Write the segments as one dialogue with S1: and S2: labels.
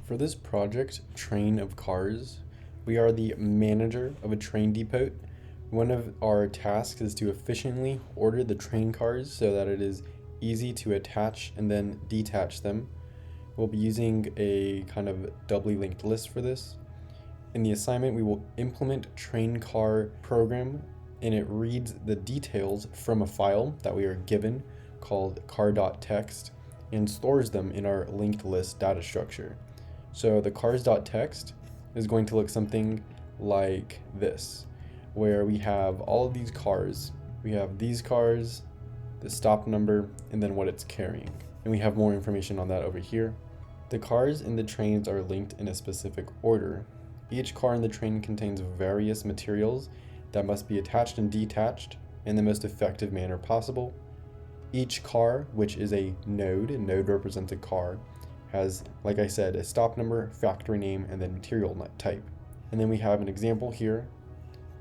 S1: For this project, Train of Cars, we are the manager of a train depot. One of our tasks is to efficiently order the train cars so that it is easy to attach and then detach them. We'll be using a kind of doubly linked list for this. In the assignment, we will implement train car program, and it reads the details from a file that we are given called car.txt and stores them in our linked list data structure. So the cars.txt is going to look something like this, where we have all of these cars. We have these cars, the stop number, and then what it's carrying. And we have more information on that over here. The cars in the trains are linked in a specific order. Each car in the train contains various materials that must be attached and detached in the most effective manner possible. Each car, which is a node represents a car, has, like I said, a stop number, factory name, and then material type. And then we have an example here,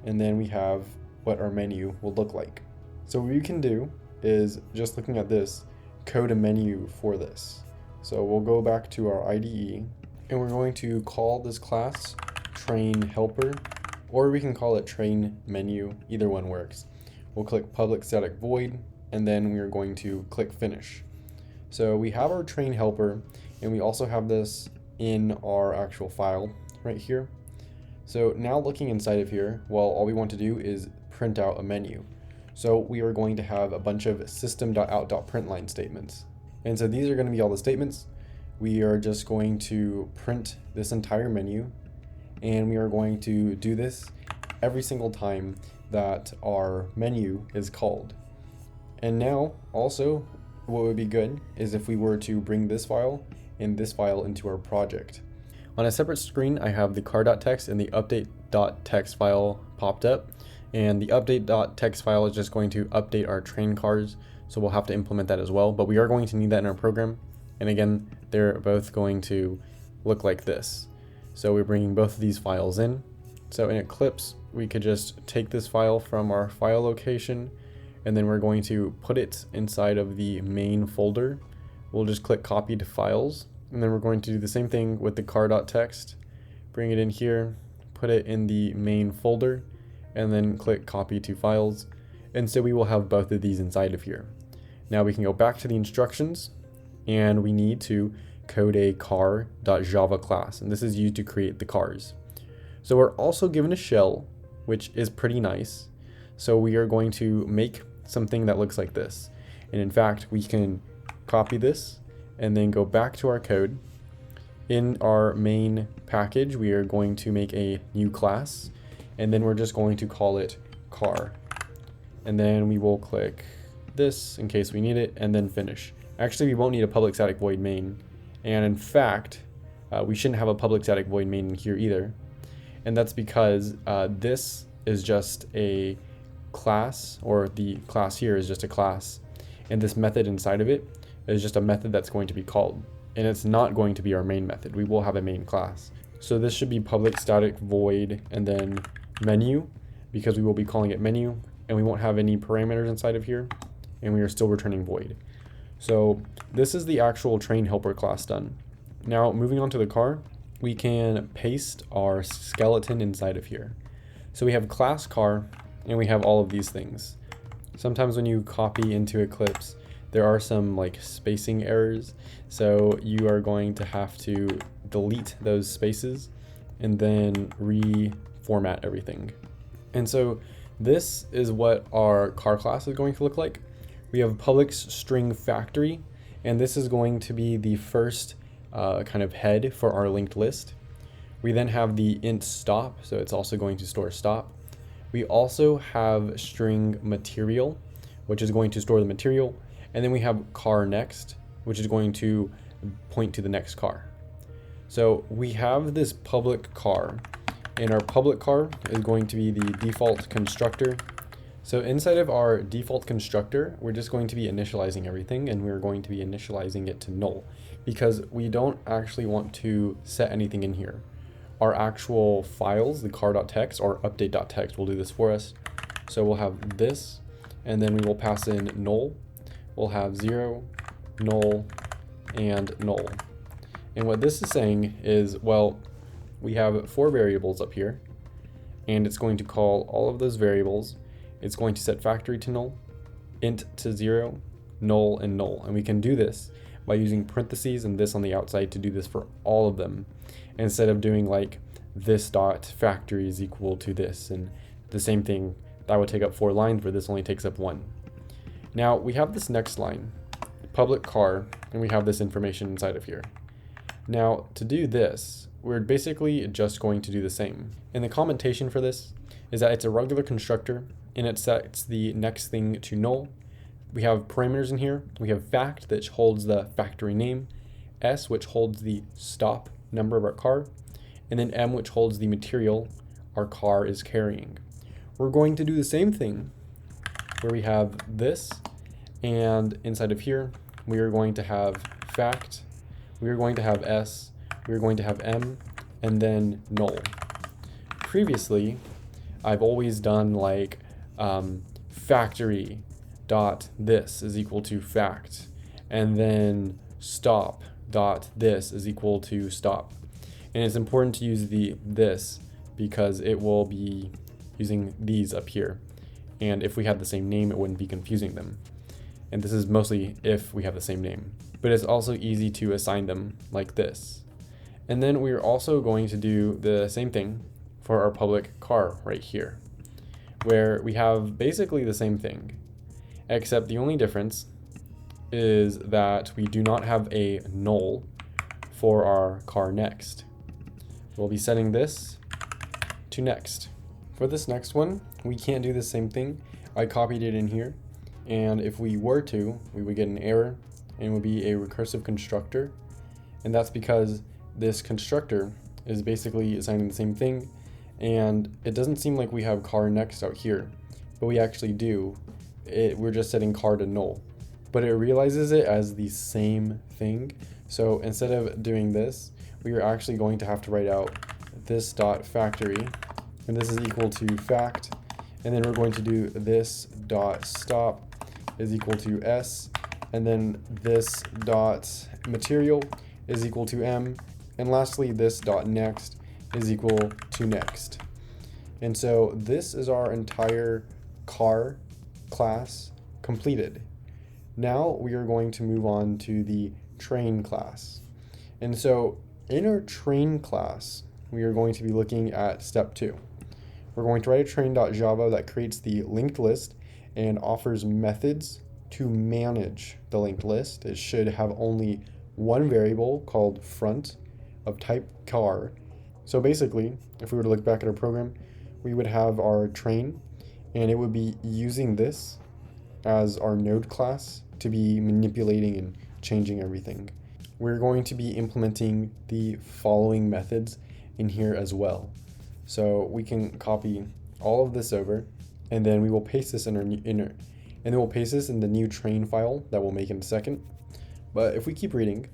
S1: and then we have what our menu will look like. So what you can do is, just looking at this, code a menu for this. So we'll go back to our IDE, and we're going to call this class train helper, or we can call it train menu. Either one works. We'll click public static void, and then we are going to click finish. So we have our train helper, and we also have this in our actual file right here. So now looking inside of here, well, all we want to do is print out a menu. So we are going to have a bunch of system.out.println statements. And so these are going to be all the statements. We are just going to print this entire menu, and we are going to do this every single time that our menu is called. And now also what would be good is if we were to bring this file and this file into our project. On a separate screen, I have the car.txt and the update.txt file popped up, and the update.txt file is just going to update our train cars, so we'll have to implement that as well, but we are going to need that in our program. And again, they're both going to look like this. So we're bringing both of these files in. So in Eclipse, we could just take this file from our file location, and then we're going to put it inside of the main folder. We'll just click copy to files, and then we're going to do the same thing with the car.txt. Bring it in here, put it in the main folder, and then click copy to files. And so we will have both of these inside of here. Now we can go back to the instructions, and we need to code a car.java class, and this is used to create the cars. So we're also given a shell, which is pretty nice. So we are going to make something that looks like this. And in fact, we can copy this and then go back to our code. In our main package, we are going to make a new class, and then we're just going to call it car. And then we will click this in case we need it, and then finish. Actually, we won't need a public static void main. And in fact, we shouldn't have a public static void main in here either. And that's because this is just a class, or the class here is just a class, and this method inside of it is just a method that's going to be called, and it's not going to be our main method. We will have a main class. So this should be public static void and then menu, because we will be calling it menu, and we won't have any parameters inside of here, and we are still returning void. So this is the actual train helper class done. Now moving on to the car, we can paste our skeleton inside of here. So we have class car, and we have all of these things. Sometimes when you copy into Eclipse, there are some like spacing errors. So you are going to have to delete those spaces and then reformat everything. And so this is what our car class is going to look like. We have public string factory, and this is going to be the first kind of head for our linked list. We then have the int stop, so it's also going to store stop. We also have string material, which is going to store the material. And then we have car next, which is going to point to the next car. So we have this public car, and our public car is going to be the default constructor. So inside of our default constructor, we're just going to be initializing everything, and we're going to be initializing it to null, because we don't actually want to set anything in here. Our actual files, the car.txt or update.txt, will do this for us. So we'll have this, and then we will pass in null. We'll have 0, null, and null. And what this is saying is, well, we have 4 variables up here, and it's going to call all of those variables. It's going to set factory to null, int to 0, null, and null. And we can do this by using parentheses and this on the outside to do this for all of them, instead of doing like this dot factory is equal to this, and the same thing that would take up 4 lines where this only takes up 1. Now we have this next line, public car, and we have this information inside of here. Now to do this, we're basically just going to do the same. And the commentation for this is that it's a regular constructor and it sets the next thing to null. We have parameters in here. We have fact, that holds the factory name, s, which holds the stop number of our car, and then m, which holds the material our car is carrying. We're going to do the same thing where we have this, and inside of here we are going to have fact, we are going to have s, we are going to have m, and then null. Previously, I've always done like factory dot this is equal to fact, and then stop dot this is equal to stop. And it's important to use the this because it will be using these up here. And if we had the same name, it wouldn't be confusing them. And this is mostly if we have the same name. But it's also easy to assign them like this. And then we're also going to do the same thing for our public car right here, where we have basically the same thing, except the only difference is that we do not have a null for our car next. We'll be setting this to next. For this next one, we can't do the same thing. I copied it in here, and if we were to, we would get an error, and it would be a recursive constructor. And that's because this constructor is basically assigning the same thing, and it doesn't seem like we have car next out here, but we actually do. We're just setting car to null, but it realizes it as the same thing. So instead of doing this, we are actually going to have to write out this dot factory, and this is equal to fact, and then we're going to do this dot stop is equal to s, and then this dot material is equal to m, and lastly this dot next is equal to next. And so this is our entire car class completed. Now we are going to move on to the train class. And so in our train class, we are going to be looking at step 2. We're going to write a train.java that creates the linked list and offers methods to manage the linked list. It should have only one variable called front of type car. So basically, if we were to look back at our program, we would have our train, and it would be using this as our node class to be manipulating and changing everything. We're going to be implementing the following methods in here as well. So we can copy all of this over, and then we will paste this in our and then we'll paste this in the new train file that we'll make in a second. But if we keep reading,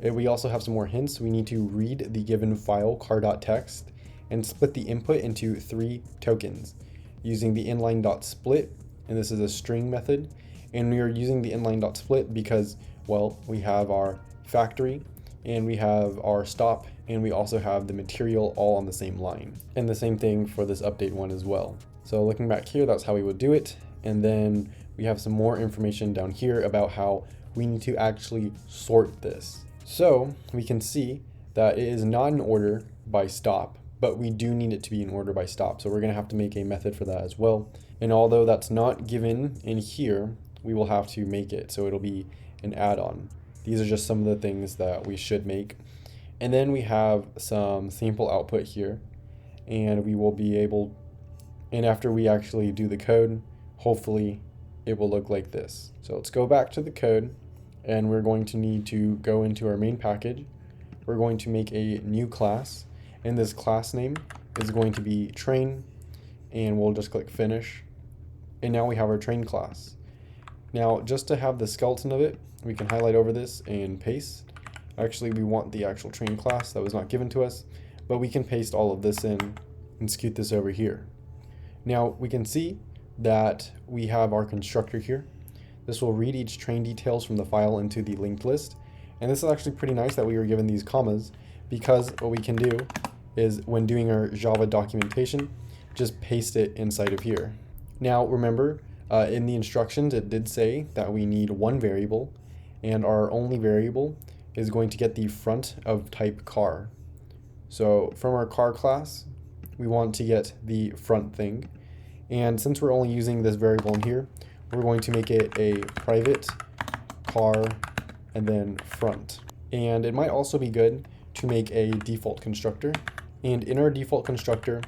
S1: we also have some more hints. We need to read the given file car.txt and split the input into 3 tokens using the inline.split, and this is a string method. And we are using the inline.split because, well, we have our factory and we have our stop, and we also have the material all on the same line. And the same thing for this update one as well. So looking back here, that's how we would do it. And then we have some more information down here about how we need to actually sort this. So we can see that it is not in order by stop, but we do need it to be in order by stop. So we're gonna have to make a method for that as well. And although that's not given in here, we will have to make it. So it'll be an add-on. These are just some of the things that we should make. And then we have some sample output here, and we will be able, and after we actually do the code, hopefully it will look like this. So let's go back to the code, and we're going to need to go into our main package. We're going to make a new class, and this class name is going to be train, and we'll just click finish. And now we have our train class. Now, just to have the skeleton of it, we can highlight over this and paste. Actually, we want the actual train class that was not given to us, but we can paste all of this in and scoot this over here. Now, we can see that we have our constructor here. This will read each train details from the file into the linked list, And this is actually pretty nice that we were given these commas, because what we can do is, when doing our Java documentation, just paste it inside of here. Now remember, in the instructions it did say that we need one variable, and our only variable is going to get the front of type car. So from our car class, we want to get the front thing. And since we're only using this variable in here, we're going to make it a private car and then front. And it might also be good to make a default constructor. And in our default constructor,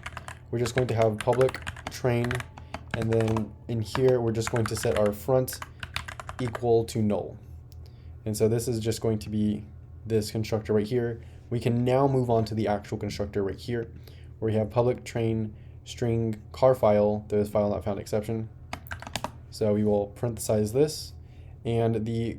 S1: we're just going to have public train, and then in here we're just going to set our front equal to null. And so this is just going to be this constructor right here. We can now move on to the actual constructor right here, where we have public train string car file, there's file not found exception. So we will parenthesize this, and the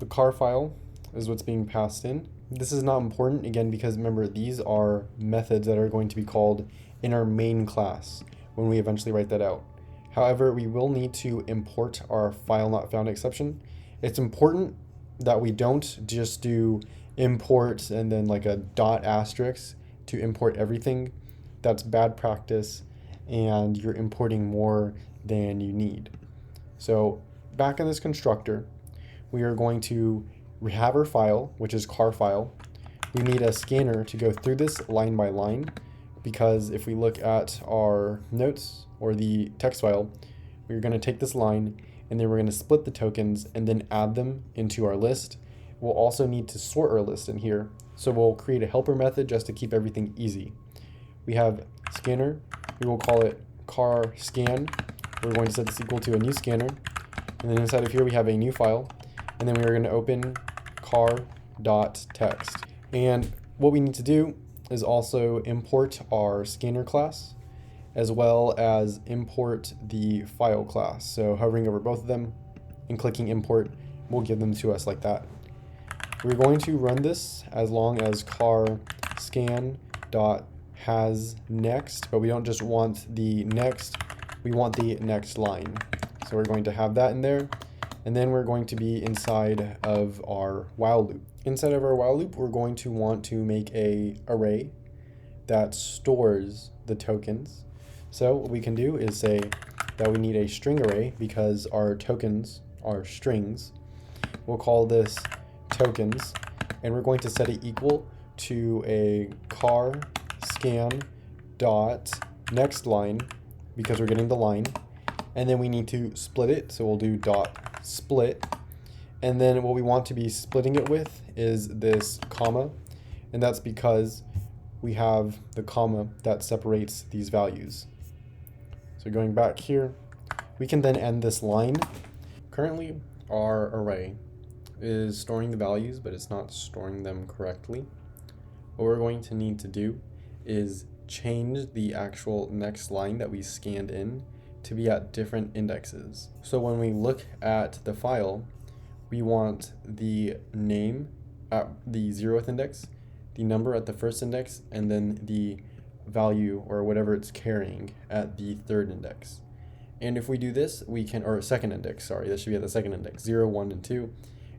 S1: car file is what's being passed in. This is not important, again, because remember, these are methods that are going to be called in our main class when we eventually write that out. However, we will need to import our file not found exception. It's important that we don't just do import and then like a dot asterisk to import everything. That's bad practice, and you're importing more than you need. So back in this constructor, we are going to have our file, which is car file. We need a scanner to go through this line by line, because if we look at our notes or the text file, we're going to take this line and then we're going to split the tokens and then add them into our list. We'll also need to sort our list in here, so we'll create a helper method just to keep everything easy. We have scanner, we will call it car scan. We're going to set this equal to a new scanner, and then inside of here we have a new file, and then we are going to open car.txt. And what we need to do is also import our scanner class, as well as import the file class. So hovering over both of them and clicking import will give them to us like that. We're going to run this as long as car scan dot has next, but we don't just want the next, we want the next line. So we're going to have that in there, and then we're going to be inside of our while loop. Inside of our while loop, we're going to want to make a array that stores the tokens. So what we can do is say that we need a string array because our tokens are strings. We'll call this tokens, and we're going to set it equal to a car scan dot next line, because we're getting the line, and then we need to split it, so we'll do dot split, and then what we want to be splitting it with is this comma, and that's because we have the comma that separates these values. So going back here, we can then end this line. Currently our array is storing the values, but it's not storing them correctly. What we're going to need to do is change the actual next line that we scanned in to be at different indexes. So when we look at the file, we want the name at the 0th index, the number at the 1st index, and then the value or whatever it's carrying at the 3rd index. And if we do this, we can, or 2nd index, sorry, that should be at the 2nd index, 0, 1, and 2.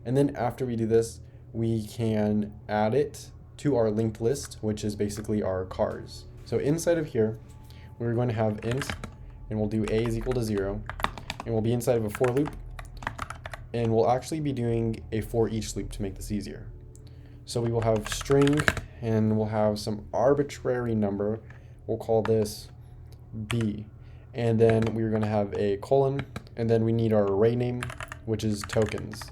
S1: And then after we do this, we can add it to our linked list, which is basically our cars. So inside of here, we're going to have int, and we'll do a is equal to 0, and we'll be inside of a for loop, and we'll actually be doing a for each loop to make this easier. So we will have string, and we'll have some arbitrary number. We'll call this b, and then we're going to have a colon, and then we need our array name, which is tokens.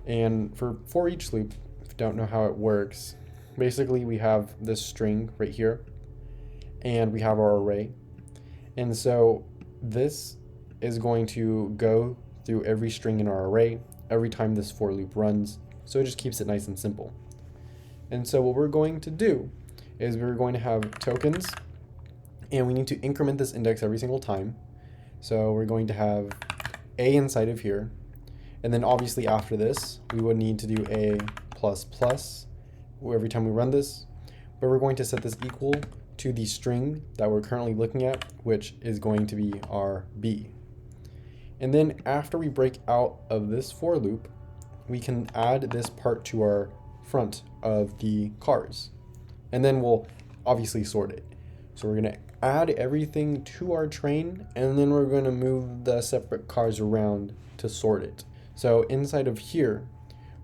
S1: And for each loop, if you don't know how it works, basically we have this string right here, and we have our array. And so this is going to go through every string in our array every time this for loop runs. So it just keeps it nice and simple. And so what we're going to do is we're going to have tokens, and we need to increment this index every single time. So we're going to have a inside of here. And then obviously after this, we would need to do a plus plus every time we run this. But we're going to set this equal to the string that we're currently looking at, which is going to be our b. And then after we break out of this for loop, we can add this part to our front of the cars. And then we'll obviously sort it. So we're going to add everything to our train, and then we're going to move the separate cars around to sort it. So inside of here,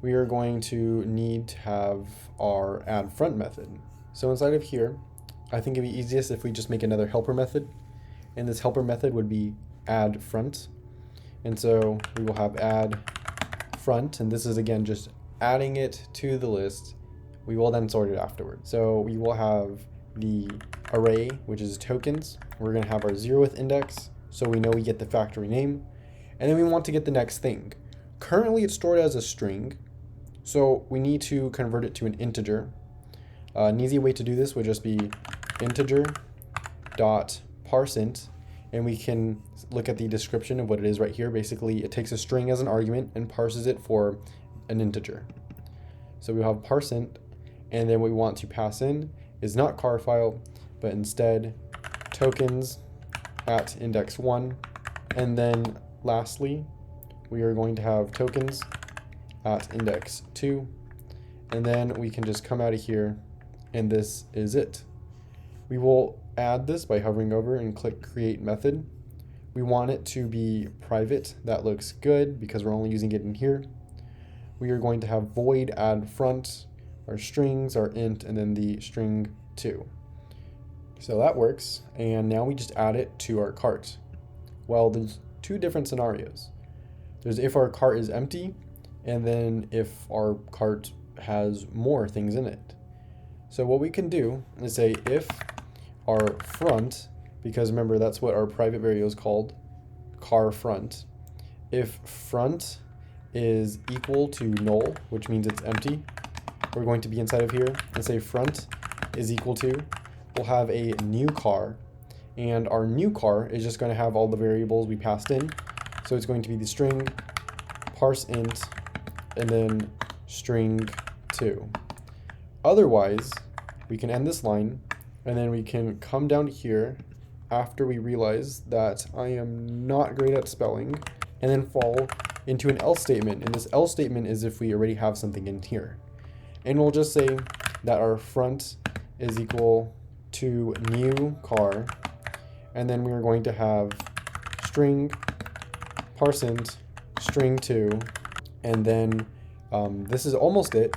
S1: we are going to need to have our add front method. So inside of here, I think it'd be easiest if we just make another helper method. And this helper method would be add front. And so we will have add front, and this is again just adding it to the list. We will then sort it afterwards. So we will have the array, which is tokens. We're going to have our 0th index, so we know we get the factory name. And then we want to get the next thing. Currently it's stored as a string, so we need to convert it to an integer. An easy way to do this would just be integer dot parseInt, and we can look at the description of what it is right here. Basically, it takes a string as an argument and parses it for an integer. So we have parseInt, and then what we want to pass in is not car file, but instead tokens at index 1. And then lastly, we are going to have tokens at index 2. And then we can just come out of here, and this is it. We will add this by hovering over and click create method. We want it to be private. That looks good because we're only using it in here. We are going to have void add front, our strings, our int, and then the string 2. So that works, and now we just add it to our cart. Well, there's two different scenarios. There's if our cart is empty, and then if our cart has more things in it. So what we can do is say if our front, because remember that's what our private variable is called, car front. If front is equal to null, which means it's empty, we're going to be inside of here and say front is equal to, we'll have a new car, and our new car is just going to have all the variables we passed in. So it's going to be the string parseInt and then string 2. Otherwise, we can end this line, and then we can come down here after we realize that I am not great at spelling, and then fall into an else statement. And this else statement is if we already have something in here. And we'll just say that our front is equal to new car, and then we are going to have string parseInt string 2, and then this is almost it.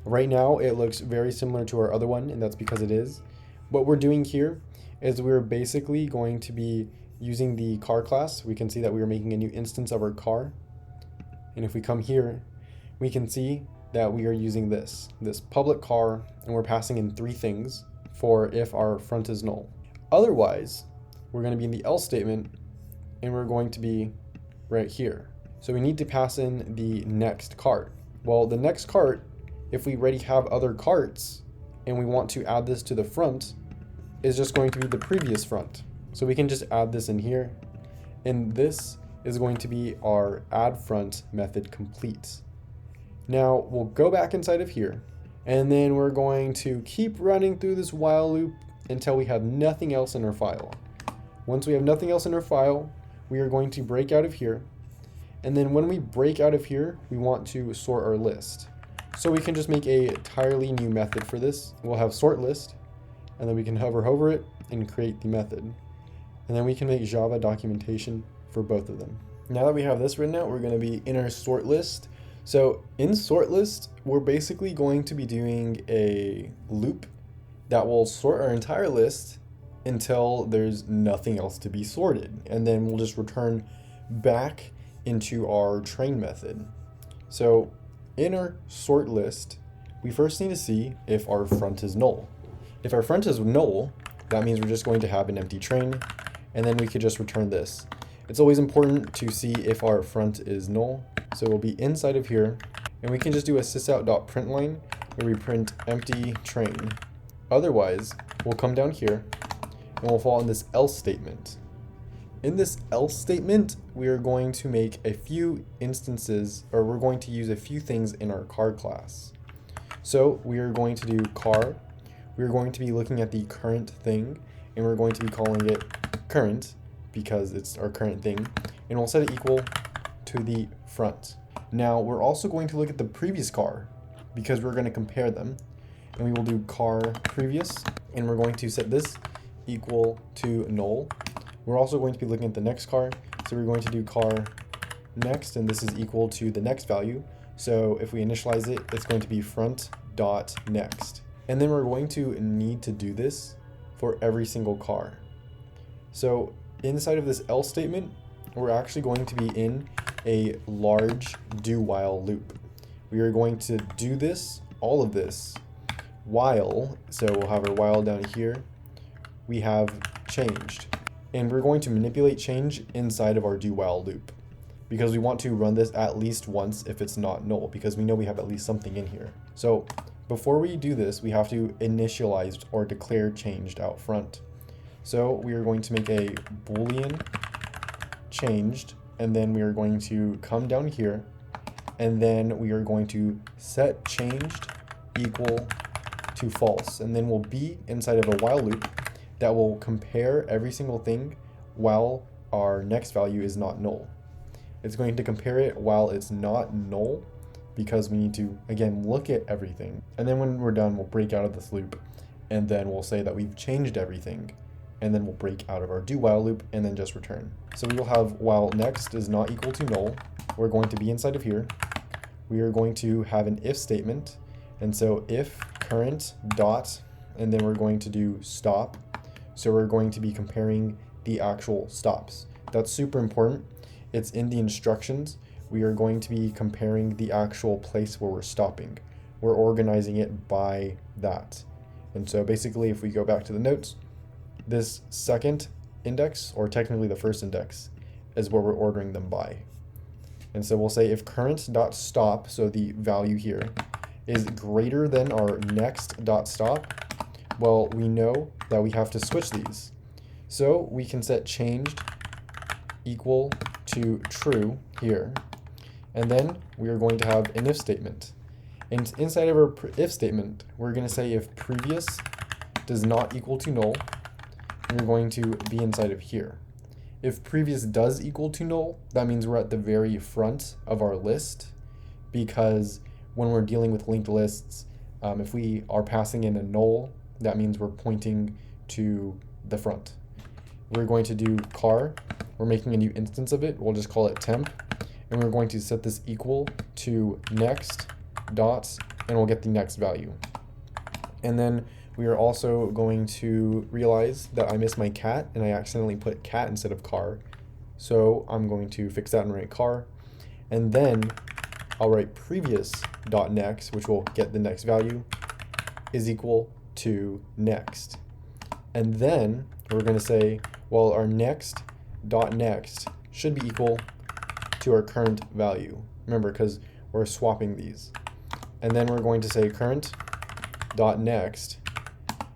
S1: Right now it looks very similar to our other one, and that's because it is. What we're doing here is we're basically going to be using the car class. We can see that we are making a new instance of our car, and if we come here, we can see that we are using this public car, and we're passing in 3 things for if our front is null. Otherwise, we're going to be in the else statement, and we're going to be right here. So we need to pass in the next cart. Well, the next cart, if we already have other carts and we want to add this to the front, is just going to be the previous front. So we can just add this in here, and this is going to be our add front method complete. Now we'll go back inside of here, and then we're going to keep running through this while loop until we have nothing else in our file. Once we have nothing else in our file, we are going to break out of here. And then when we break out of here, we want to sort our list. So we can just make a entirely new method for this. We'll have sort list, and then we can hover over it and create the method. And then we can make Java documentation for both of them. Now that we have this written out, we're going to be in our sort list. So in sort list, we're basically going to be doing a loop that will sort our entire list until there's nothing else to be sorted. And then we'll just return back into our train method. So in our sort list, we first need to see if our front is null. If our front is null, that means we're just going to have an empty train, and then we could just return this. It's always important to see if our front is null. So we'll be inside of here, and we can just do a sysout.println where we print empty train. Otherwise, we'll come down here and we'll fall in this else statement. In this else statement, we are going to make a few instances, or we're going to use a few things in our car class. So we are going to do car. We're going to be looking at the current thing, and we're going to be calling it current because it's our current thing, and we'll set it equal to the front. Now we're also going to look at the previous car because we're going to compare them. And we will do car previous, and we're going to set this equal to null. We're also going to be looking at the next car, so we're going to do car next, and this is equal to the next value. So if we initialize it, it's going to be front dot next. And then we're going to need to do this for every single car. So inside of this else statement, we're actually going to be in a large do while loop. We are going to do this, all of this, while, so we'll have our while down here, we have changed. And we're going to manipulate change inside of our do while loop because we want to run this at least once if it's not null, because we know we have at least something in here. So before we do this, we have to initialize or declare changed out front. So we are going to make a Boolean changed, and then we are going to come down here, and then we are going to set changed equal to false, and then we'll be inside of a while loop that will compare every single thing while our next value is not null. It's going to compare it while it's not null because we need to, again, look at everything. And then when we're done, we'll break out of this loop, and then we'll say that we've changed everything, and then we'll break out of our do while loop and then just return. So we will have while next is not equal to null. We're going to be inside of here. We are going to have an if statement. And so if current dot, and then we're going to do stop. So we're going to be comparing the actual stops. That's super important. It's in the instructions. We are going to be comparing the actual place where we're stopping. We're organizing it by that. And so basically, if we go back to the notes, this second index, or technically the first index, is where we're ordering them by. And so we'll say if current.stop, so the value here, is greater than our next.stop, well, we know that we have to switch these. So we can set changed equal to true here. And then we are going to have an if statement. And inside of our if statement, we're going to say if previous does not equal to null, we're going to be inside of here. If previous does equal to null, that means we're at the very front of our list, because when we're dealing with linked lists, if we are passing in a null, that means we're pointing to the front. We're going to do car. We're making a new instance of it. We'll just call it temp. And we're going to set this equal to next dots, and we'll get the next value. And then we are also going to realize that I missed my cat, and I accidentally put cat instead of car. So I'm going to fix that and write car. And then I'll write previous.next, which will get the next value, is equal to next. And then we're going to say, well, our next.next should be equal to our current value. Remember, because we're swapping these. And then we're going to say current.next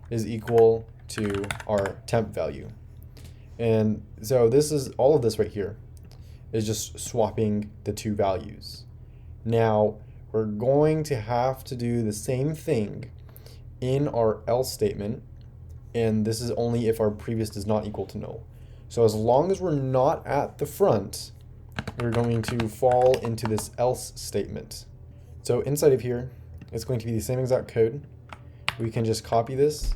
S1: is equal to our temp value. And so this is all of this right here is just swapping the two values. Now we're going to have to do the same thing in our else statement, and this is only if our previous does not equal to null. So as long as we're not at the front, we're going to fall into this else statement. So inside of here, it's going to be the same exact code. We can just copy this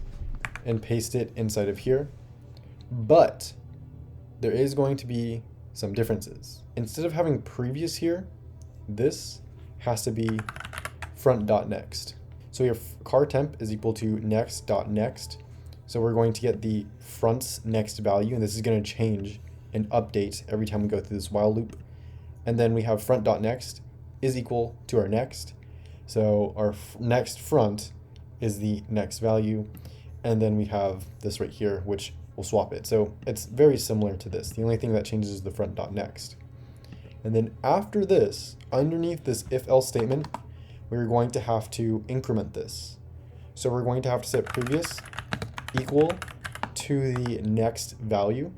S1: and paste it inside of here, but there is going to be some differences. Instead of having previous here, this has to be front.next. So your car temp is equal to next.next. So we're going to get the front's next value, and this is going to change and update every time we go through this while loop. And then we have front.next is equal to our next. So our next front is the next value. And then we have this right here, which will swap it. So it's very similar to this. The only thing that changes is the front.next. And then after this, underneath this if-else statement, we're going to have to increment this. So we're going to have to set previous equal to the next value.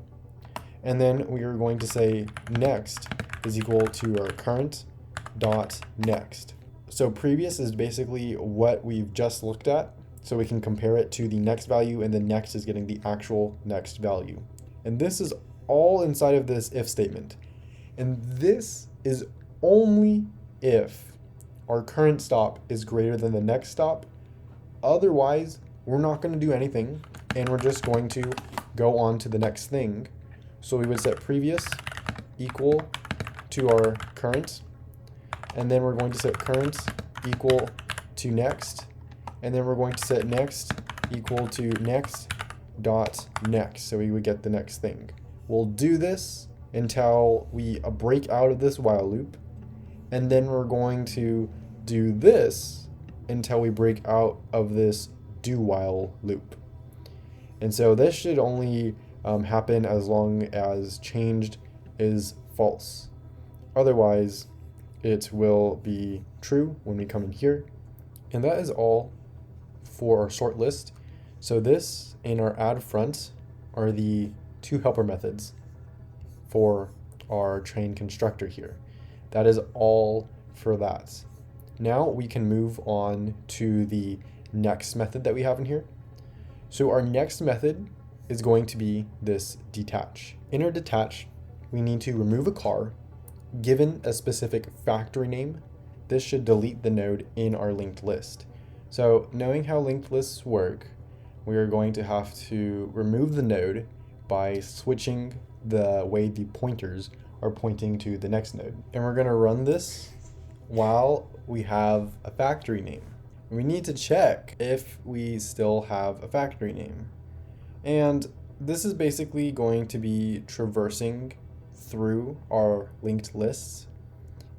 S1: And then we are going to say next is equal to our current dot next. So previous is basically what we've just looked at. So we can compare it to the next value, and then next is getting the actual next value. And this is all inside of this if statement. And this is only if our current stop is greater than the next stop. Otherwise, we're not going to do anything, and we're just going to go on to the next thing. So we would set previous equal to our current, and then we're going to set current equal to next, and then we're going to set next equal to next dot next. So we would get the next thing. We'll do this until we break out of this while loop, and then we're going to do this until we break out of this do while loop. And so this should only happen as long as changed is false. Otherwise, it will be true when we come in here. And that is all for our sort list. So this and our add front are the two helper methods for our train constructor here. That is all for that. Now we can move on to the next method that we have in here. So our next method is going to be this detach. In our detach, we need to remove a car given a specific factory name. This should delete the node in our linked list. So knowing how linked lists work, we are going to have to remove the node by switching the way the pointers are pointing to the next node. And we're going to run this while we have a factory name. We need to check if we still have a factory name. And this is basically going to be traversing through our linked lists.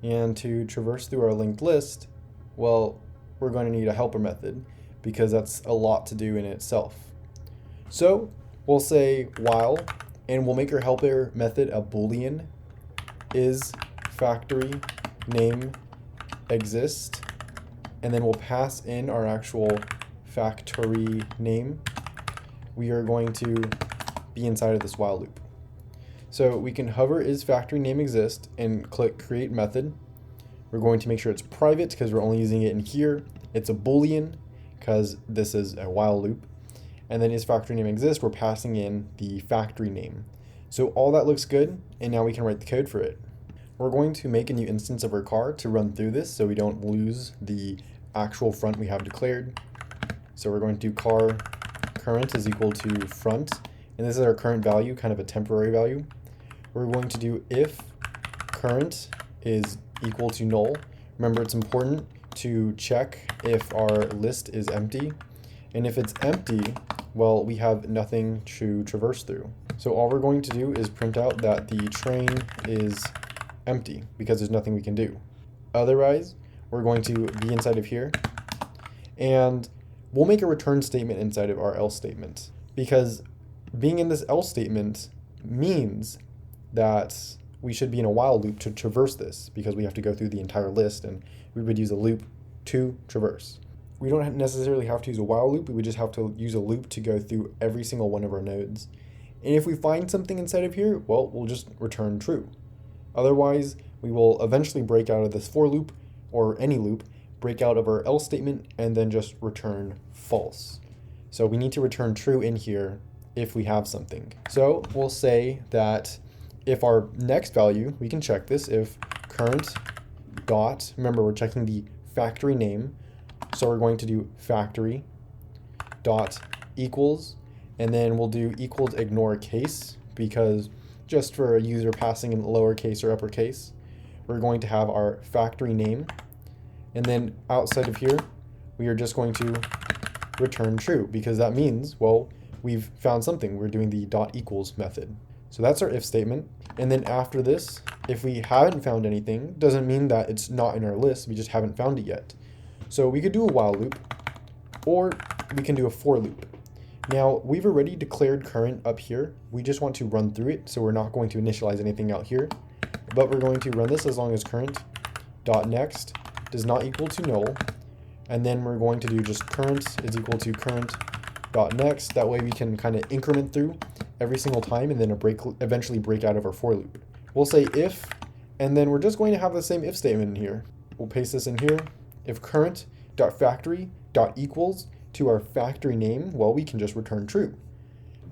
S1: And to traverse through our linked list, well, we're going to need a helper method because that's a lot to do in itself. So we'll say while, and we'll make our helper method a Boolean is factory name exist, and then we'll pass in our actual factory name. We are going to be inside of this while loop. So we can hover is factory name exist and click create method. We're going to make sure it's private because we're only using it in here. It's a Boolean because this is a while loop. And then is factory name exist, we're passing in the factory name. So all that looks good, and now we can write the code for it. We're going to make a new instance of our car to run through this so we don't lose the actual front we have declared. So we're going to do car current is equal to front, and this is our current value, kind of a temporary value. We're going to do if current is equal to null. Remember, it's important to check if our list is empty, and if it's empty, well, we have nothing to traverse through. So all we're going to do is print out that the train is empty because there's nothing we can do. Otherwise, we're going to be inside of here, and we'll make a return statement inside of our else statement, because being in this else statement means that we should be in a while loop to traverse this, because we have to go through the entire list, and we would use a loop to traverse. We don't necessarily have to use a while loop, we would just have to use a loop to go through every single one of our nodes. And if we find something inside of here, well, we'll just return true. Otherwise, we will eventually break out of this for loop, or any loop, break out of our else statement, and then just return false. So we need to return true in here if we have something. So we'll say that if our next value, we can check this, if current dot, remember we're checking the factory name, so we're going to do factory dot equals, and then we'll do equals ignore case, because just for a user passing in lowercase or uppercase, we're going to have our factory name, and then outside of here, we are just going to return true, because that means, well, we've found something. We're doing the dot equals method. So that's our if statement. And then after this, if we haven't found anything, doesn't mean that it's not in our list, we just haven't found it yet. So we could do a while loop, or we can do a for loop. Now, we've already declared current up here. We just want to run through it, so we're not going to initialize anything out here. But we're going to run this as long as current dot next does not equal to null. And then we're going to do just current is equal to current dot next. That way we can kind of increment through every single time and then eventually break out of our for loop. We'll say if, and then we're just going to have the same if statement in here. We'll paste this in here. If current dot factory dot equals to our factory name, well, we can just return true.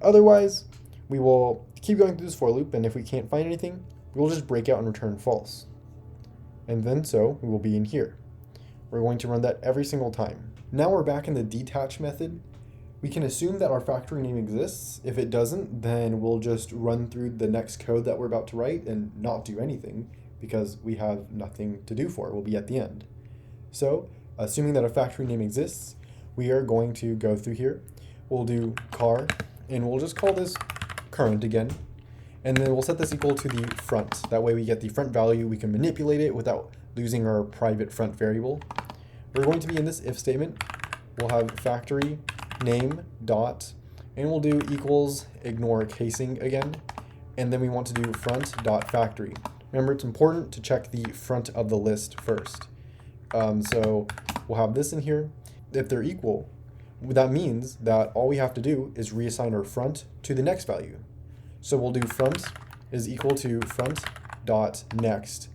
S1: Otherwise, we will keep going through this for loop, and if we can't find anything, we'll just break out and return false. and then so we will be in here. We're going to run that every single time. Now we're back in the detach method. We can assume that our factory name exists. If it doesn't, then we'll just run through the next code that we're about to write and not do anything because we have nothing to do for it. We'll be at the end. So, assuming that a factory name exists, we are going to go through here. We'll do car, and we'll just call this current again. And then we'll set this equal to the front. That way we get the front value. We can manipulate it without losing our private front variable. We're going to be in this if statement. We'll have factory name dot, and we'll do equals ignore casing again. And then we want to do front dot factory. Remember, it's important to check the front of the list first. So we'll have this in here. If they're equal, that means that all we have to do is reassign our front to the next value. So we'll do front is equal to front dot next.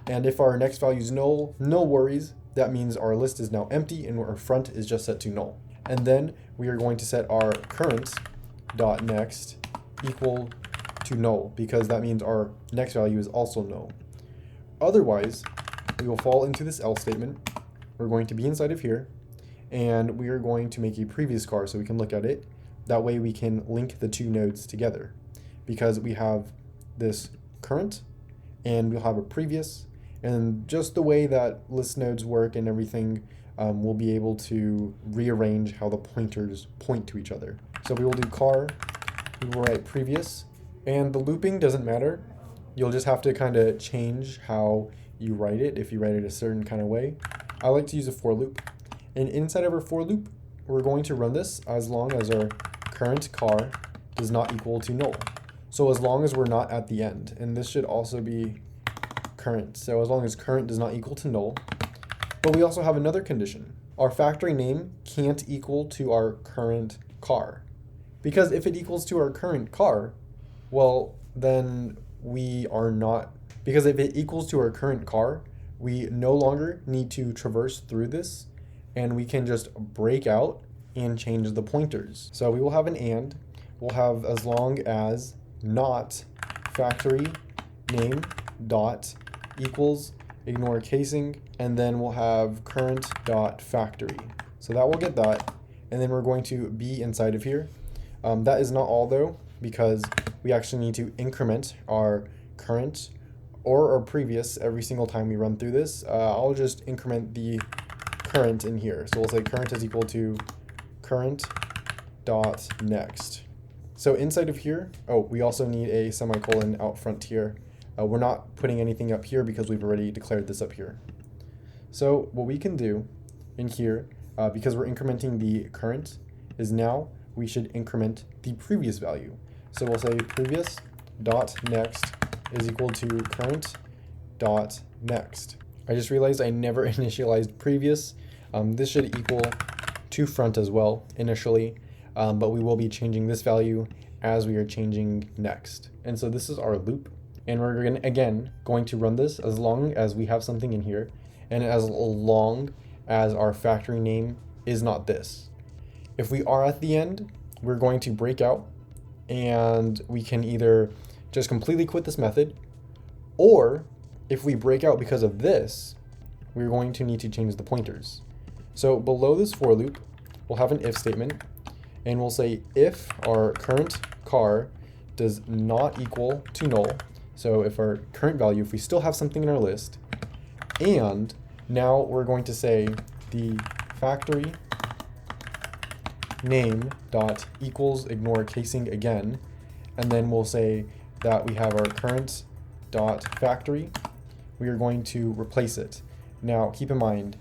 S1: And if our next value is null, no worries. That means our list is now empty and our front is just set to null. And then we are going to set our current dot next equal to null because that means our next value is also null. Otherwise, we will fall into this else statement. We're going to be inside of here, and we are going to make a previous car so we can look at it. That way we can link the two nodes together because we have this current and we'll have a previous, and just the way that list nodes work and everything, we'll be able to rearrange how the pointers point to each other. So we will do car, we will write previous, and the looping doesn't matter. You'll just have to kind of change how you write it if you write it a certain kind of way. I like to use a for loop. And inside of our for loop, we're going to run this as long as our current car does not equal to null. So as long as we're not at the end, and this should also be current. So as long as current does not equal to null. But we also have another condition. Our factory name can't equal to our current car. Because if it equals to our current car, well, then we are not, because if it equals to our current car, we no longer need to traverse through this, and we can just break out and change the pointers. So we will have an and, we'll have as long as not factory name dot equals ignore casing, and then we'll have current dot factory. So that will get that, and then we're going to be inside of here. That is not all though, because we actually need to increment our current or our previous every single time we run through this. I'll just increment the current in here. So we'll say current is equal to current dot next. So inside of here, oh, we also need a semicolon out front here. We're not putting anything up here because we've already declared this up here. So what we can do in here, because we're incrementing the current, is now we should increment the previous value. So we'll say previous dot next is equal to current dot next. I just realized I never initialized previous. This should equal to front as well initially, but we will be changing this value as we are changing next. And so this is our loop. And we're again going to run this as long as we have something in here and as long as our factory name is not this. If we are at the end, we're going to break out, and we can either just completely quit this method, or if we break out because of this, we're going to need to change the pointers. So below this for loop, we'll have an if statement, and we'll say if our current car does not equal to null, so if our current value, if we still have something in our list, and now we're going to say the factory name dot equals ignore casing again, and then we'll say that we have our current dot factory. We are going to replace it. Now keep in mind,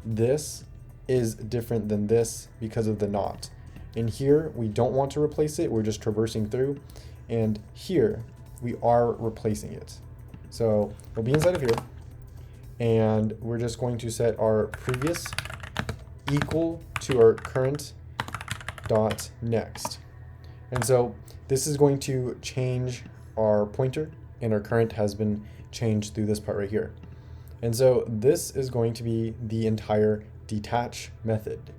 S1: this is different than this because of the not. In here, we don't want to replace it, we're just traversing through, and here we are replacing it. So we'll be inside of here, and we're just going to set our previous equal to our current dot next. And so this is going to change our pointer, and our current has been changed through this part right here. And so this is going to be the entire detach method.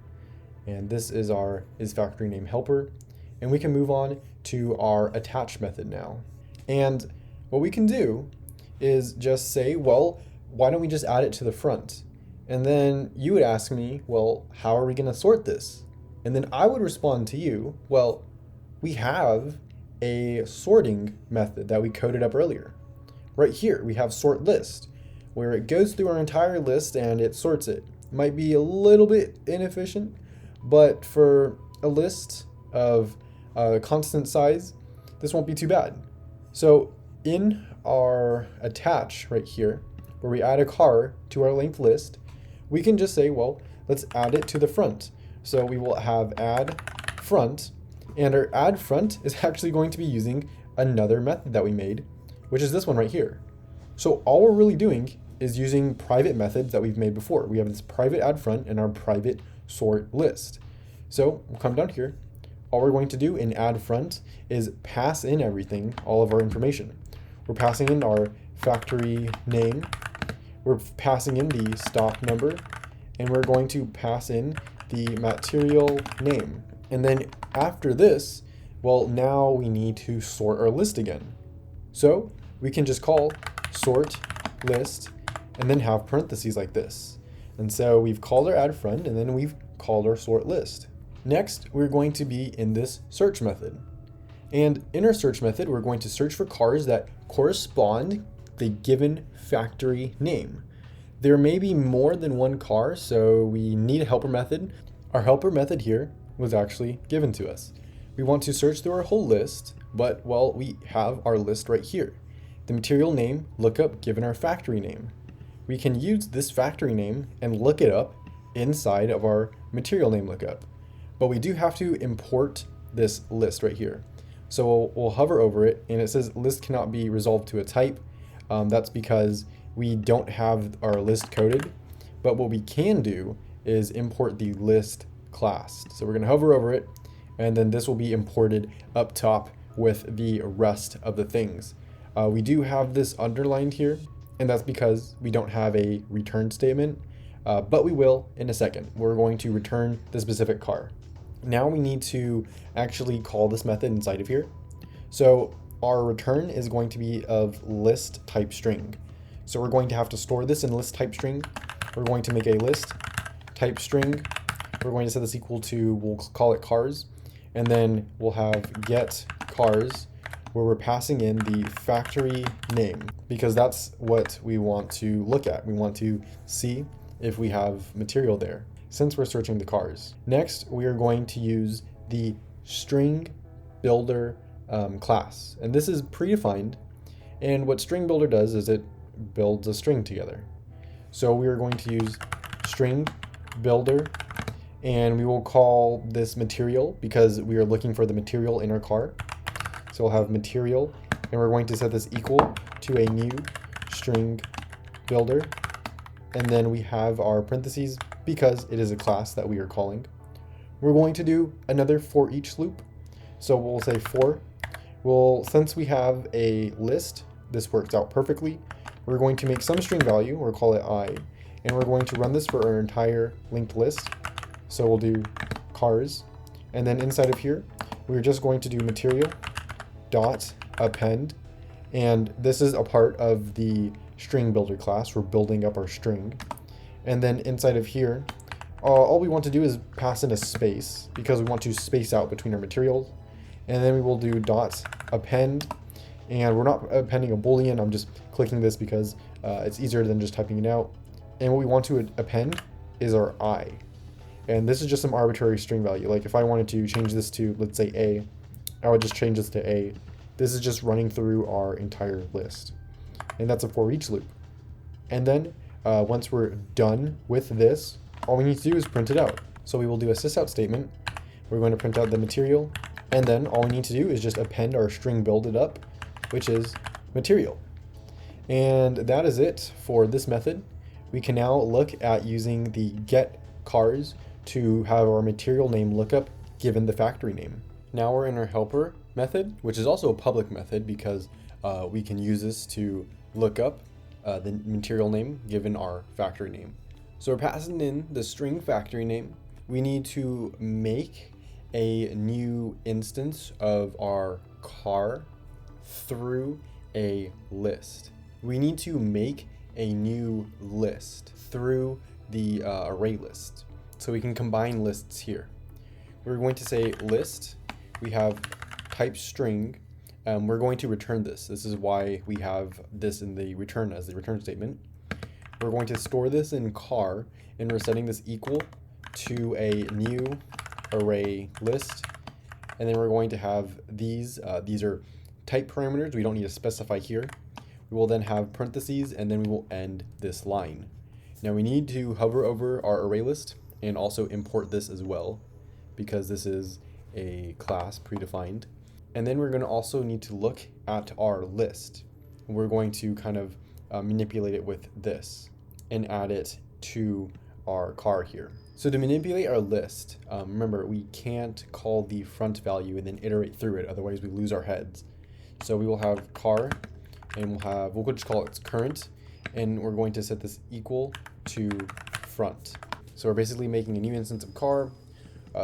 S1: And this is our factory name helper. And we can move on to our attach method now. And what we can do is just say, well, why don't we just add it to the front? And then you would ask me, well, how are we going to sort this? And then I would respond to you, well, we have a sorting method that we coded up earlier. Right here, we have sort list, where it goes through our entire list and it sorts it. It might be a little bit inefficient, but for a list of constant size, this won't be too bad. So in our attach right here, where we add a car to our linked list, we can just say, well, let's add it to the front. So we will have add front, and our add front is actually going to be using another method that we made, which is this one right here. So all we're really doing is using private methods that we've made before. We have this private add front and our private sort list. So we'll come down here. All we're going to do in add front is pass in everything, all of our information. We're passing in our factory name, we're passing in the stock number, and we're going to pass in the material name. And then after this, well, now we need to sort our list again. So we can just call sort list and then have parentheses like this. And so we've called our add front and then we've called our sort list. Next, we're going to be in this search method. And in our search method, we're going to search for cars that correspond the given factory name. There may be more than one car, so we need a helper method. Our helper method here was actually given to us. We want to search through our whole list, but well, we have our list right here. The material name lookup given our factory name. We can use this factory name and look it up inside of our material name lookup. But we do have to import this list right here. So we'll hover over it and it says list cannot be resolved to a type. That's because we don't have our list coded. But what we can do is import the list class. So we're going to hover over it and then this will be imported up top with the rest of the things. We do have this underlined here, and that's because we don't have a return statement, but we will in a second. We're going to return the specific car. Now we need to actually call this method inside of here. So our return is going to be of list type string. So we're going to have to store this in list type string. We're going to make a list type string. We're going to set this equal to, we'll call it cars, and then we'll have get cars, where we're passing in the factory name, because that's what we want to look at. We want to see if we have material there, since we're searching the cars. Next, we are going to use the string builder class, and this is predefined, and what string builder does is it builds a string together. So we are going to use string builder, and we will call this material because we are looking for the material in our car. So we'll have material, and we're going to set this equal to a new string builder. And then we have our parentheses because it is a class that we are calling. We're going to do another for each loop. So we'll say for. Well, since we have a list, this works out perfectly. We're going to make some string value, we'll call it I, and we're going to run this for our entire linked list. So we'll do cars, and then inside of here, we're just going to do material dot append, and this is a part of the string builder class. We're building up our string, and then inside of here, all we want to do is pass in a space because we want to space out between our materials, and then we will do dot append, and we're not appending a boolean. I'm just clicking this because it's easier than just typing it out. And what we want to append is our I. And this is just some arbitrary string value. Like if I wanted to change this to, let's say A, I would just change this to A. This is just running through our entire list. And that's a for each loop. And then once we're done with this, all we need to do is print it out. So we will do a sysout statement. We're going to print out the material. And then all we need to do is just append our string builded up, which is material. And that is it for this method. We can now look at using the get cars to have our material name lookup given the factory name. Now we're in our helper method, which is also a public method because we can use this to look up the material name given our factory name. So we're passing in the string factory name. We need to make a new instance of our car through a list. We need to make a new list through the array list. So we can combine lists here. We're going to say list, we have type string, we're going to return this. This is why we have this in the return as the return statement. We're going to store this in car, and we're setting this equal to a new array list. And then we're going to have these are type parameters we don't need to specify here. We will then have parentheses, and then we will end this line. Now we need to hover over our array list and also import this as well, because this is a class predefined. And then we're going to also need to look at our list. We're going to kind of manipulate it with this and add it to our car here. So to manipulate our list, remember, we can't call the front value and then iterate through it, otherwise we lose our heads. So we will have car, and we'll just call it current, and we're going to set this equal to front. So we're basically making a new instance of car,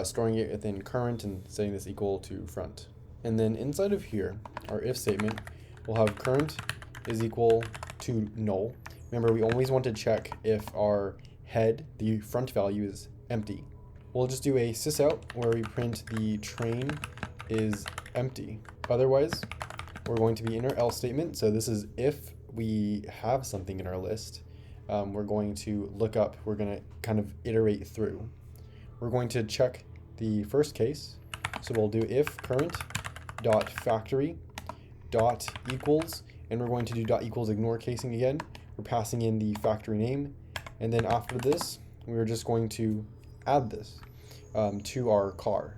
S1: storing it within current, and setting this equal to front. And then inside of here, our if statement will have current is equal to null. Remember, we always want to check if our head, the front value, is empty. We'll just do a sysout where we print the train is empty. Otherwise, we're going to be in our else statement. So this is if we have something in our list, we're going to look up, we're going to kind of iterate through. We're going to check the first case. So we'll do if current dot factory dot equals, and we're going to do dot equals ignore casing again. We're passing in the factory name, and then after this, we're just going to add this to our car.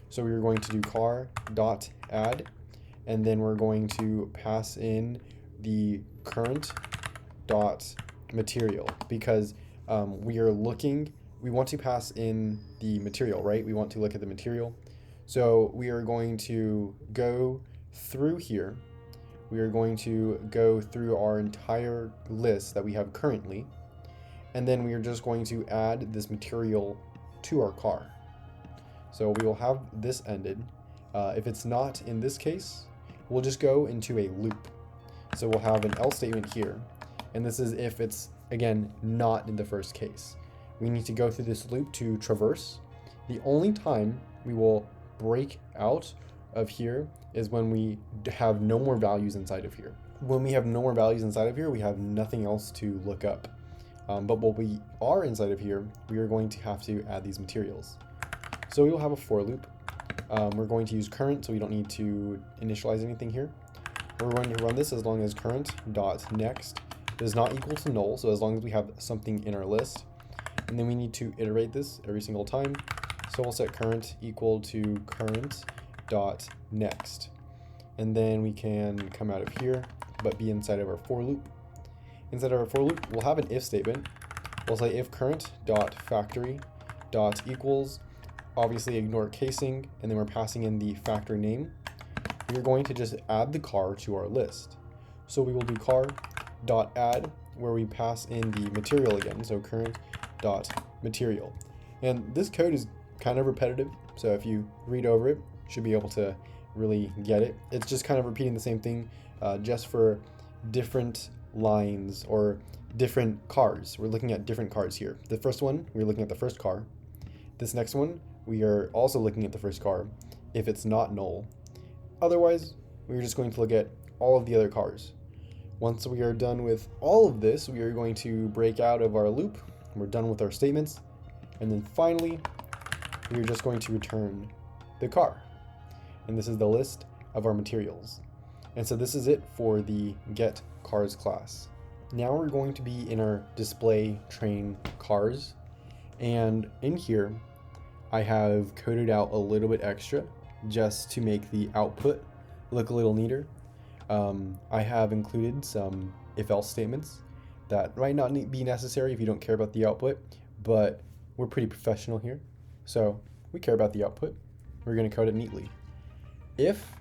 S1: So we're going to do car dot add, and then we're going to pass in the current dot material, because we want to pass in the material, right? We want to look at the material. So we are going to go through here. We are going to go through our entire list that we have currently, and then we are just going to add this material to our car. So we will have this ended. If it's not in this case, we'll just go into a loop. So we'll have an else statement here, and this is if it's, again, not in the first case. We need to go through this loop to traverse. The only time we will break out of here is when we have no more values inside of here. When we have no more values inside of here, we have nothing else to look up. But what we are inside of here, we are going to have to add these materials. So we will have a for loop. We're going to use current, so we don't need to initialize anything here. We're going to run this as long as current dot next does not equal to null, so as long as we have something in our list. And then we need to iterate this every single time. So we'll set current equal to current dot next. And then we can come out of here, but be inside of our for loop. Inside of our for loop, we'll have an if statement. We'll say if current dot factory dot equals, obviously ignore casing, and then we're passing in the factory name. We're going to just add the car to our list. So we will do car dot add, where we pass in the material again, so current dot material. And this code is kind of repetitive, so if you read over it, you should be able to really get it. It's just kind of repeating the same thing, just for different lines or different cars. We're looking at different cars here. The first one, we're looking at the first car. This next one, we are also looking at the first car if it's not null. Otherwise, we're just going to look at all of the other cars. Once we are done with all of this, we are going to break out of our loop. We're done with our statements. And then finally, we're just going to return the car. And this is the list of our materials. And so this is it for the get cars class. Now we're going to be in our display train cars. And in here, I have coded out a little bit extra just to make the output look a little neater. I have included some if-else statements that might not be necessary if you don't care about the output, but we're pretty professional here, so we care about the output. We're going to code it neatly. If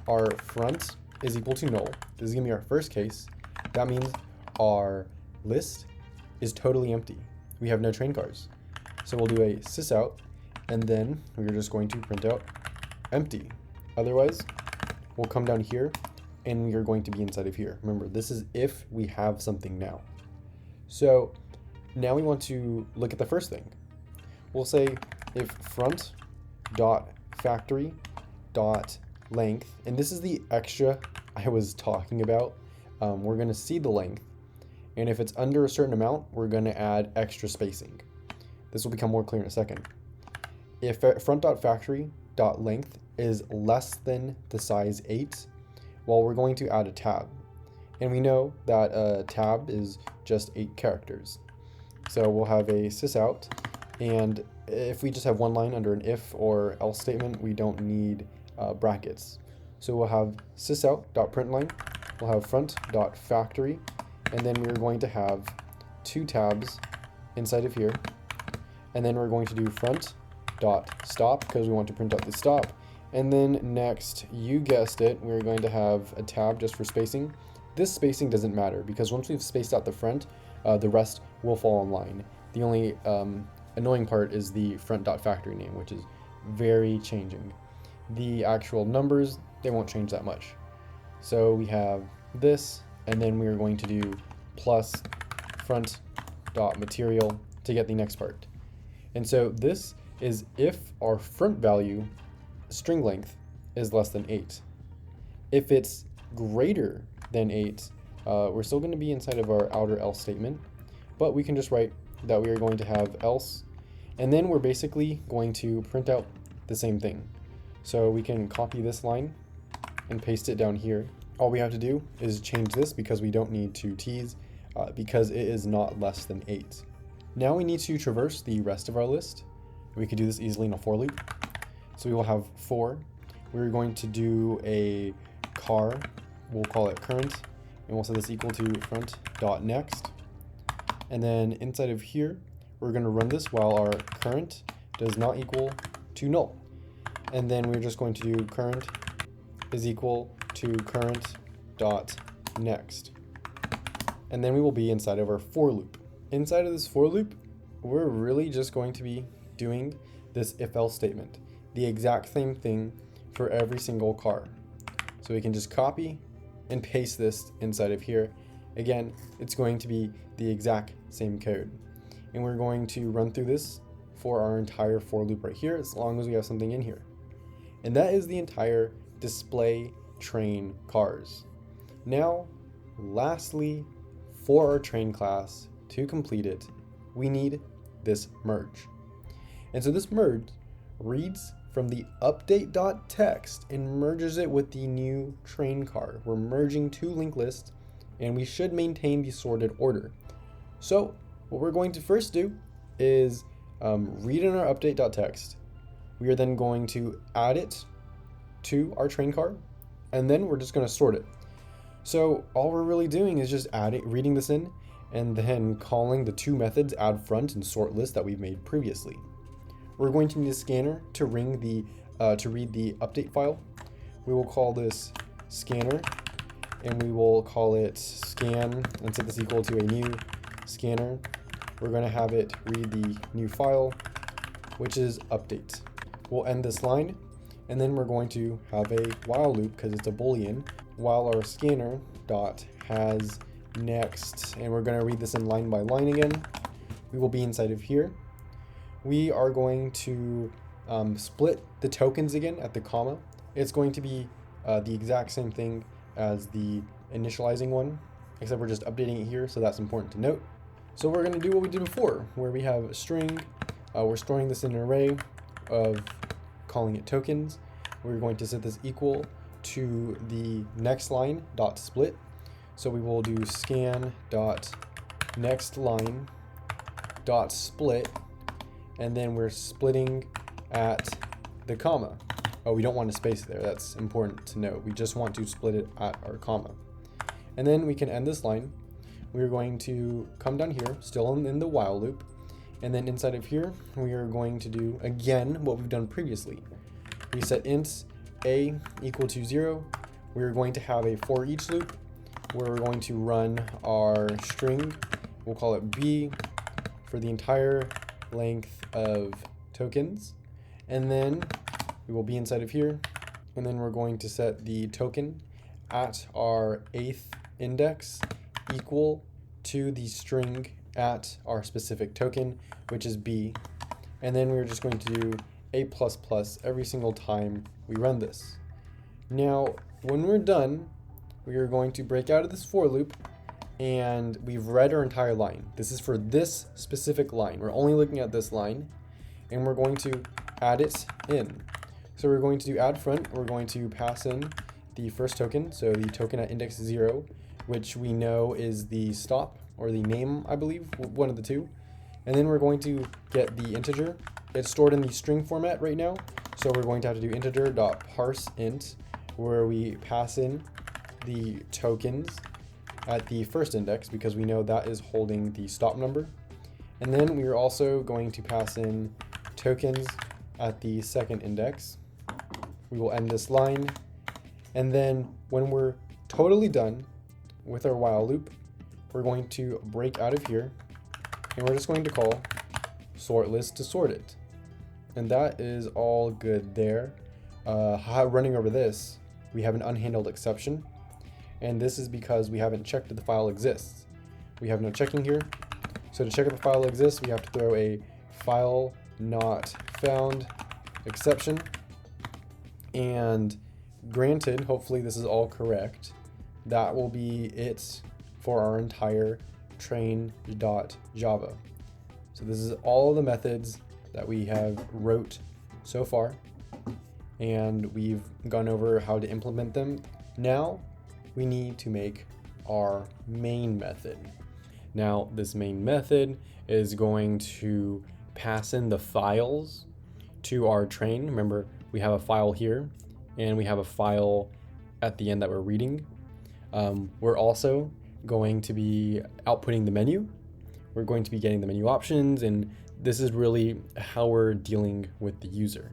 S1: our front is equal to null, this is going to be our first case, that means our list is totally empty. We have no train cars. So we'll do a sysout, and then we're just going to print out empty. Otherwise, we'll come down here, and we are going to be inside of here. Remember, this is if we have something now. So now we want to look at the first thing. We'll say if front dot factory dot length, and this is the extra I was talking about. We're going to see the length, and if it's under a certain amount, we're going to add extra spacing. This will become more clear in a second. If front.factory.length is less than the size 8, well, we're going to add a tab. And we know that a tab is just 8 characters. So we'll have a sysout, and if we just have one line under an if or else statement, we don't need brackets. So we'll have sysout.println, we'll have front.factory, and then we're going to have 2 tabs inside of here. And then we're going to do front.stop because we want to print out the stop. And then next, you guessed it, we're going to have a tab just for spacing. This spacing doesn't matter because once we've spaced out the front, the rest will fall in line. The only annoying part is the front.factory name, which is very changing. The actual numbers, they won't change that much. So we have this, and then we are going to do plus front.material to get the next part. And so this is if our front value, string length, is less than 8. If it's greater than 8, we're still going to be inside of our outer else statement, but we can just write that we are going to have else, and then we're basically going to print out the same thing. So we can copy this line and paste it down here. All we have to do is change this because we don't need 2 t's because it is not less than 8. Now we need to traverse the rest of our list. We could do this easily in a for loop. So we will have for. We're going to do a car. We'll call it current, and we'll set this equal to front.next. And then inside of here, we're going to run this while our current does not equal to null. And then we're just going to do current is equal to current.next. And then we will be inside of our for loop. Inside of this for loop, we're really just going to be doing this if-else statement, the exact same thing for every single car. So we can just copy and paste this inside of here. Again, it's going to be the exact same code. And we're going to run through this for our entire for loop right here, as long as we have something in here. And that is the entire display train cars. Now, lastly, for our train class, to complete it, we need this merge. And so this merge reads from the update.txt and merges it with the new train car. We're merging 2 linked lists, and we should maintain the sorted order. So what we're going to first do is read in our update.txt. We are then going to add it to our train car, and then we're just going to sort it. So all we're really doing is just reading this in, and then calling the 2 methods add front and sort list that we've made previously. We're going to need a scanner to read the update file. We will call this scanner, and we will call it scan and set this equal to a new scanner. We're going to have it read the new file, which is update. We'll end this line, and then we're going to have a while loop because it's a boolean while our scanner dot has next, and we're going to read this in line by line again. We will be inside of here. We are going to split the tokens again at the comma. It's going to be the exact same thing as the initializing one, except we're just updating it here, so that's important to note. So we're going to do what we did before, where we have a string. We're storing this in an array of calling it tokens. We're going to set this equal to the next line dot split. So we will do scan dot next line dot split, and then we're splitting at the comma. Oh, we don't want to space there. That's important to note. We just want to split it at our comma. And then we can end this line. We're going to come down here, still in the while loop. And then inside of here, we are going to do, again, what we've done previously. We set int a equal to 0. We're going to have a for each loop where we're going to run our string. We'll call it b for the entire length of tokens. And then we will be inside of here. And then we're going to set the token at our 8th index equal to the string at our specific token, which is B. And then we're just going to do a++ every single time we run this. Now, when we're done, we are going to break out of this for loop, and we've read our entire line. This is for this specific line. We're only looking at this line, and we're going to add it in. So we're going to do add front. We're going to pass in the first token, so the token at index 0, which we know is the stop, or the name, I believe, one of the two. And then we're going to get the integer. It's stored in the string format right now, so we're going to have to do integer.parseInt, where we pass in the tokens at the first index, because we know that is holding the stop number. And then we are also going to pass in tokens at the second index. We will end this line. And then when we're totally done with our while loop, we're going to break out of here, and we're just going to call sort list to sort it. And that is all good there. Running over this, we have an unhandled exception. And this is because we haven't checked if the file exists. We have no checking here. So to check if the file exists, we have to throw a file not found exception. And granted, hopefully this is all correct, that will be it for our entire train.java. So this is all the methods that we have wrote so far, and we've gone over how to implement them. Now we need to make our main method. Now this main method is going to pass in the files to our train. Remember, we have a file here and we have a file at the end that we're reading. We're also going to be outputting the menu. We're going to be getting the menu options, and this is really how we're dealing with the user.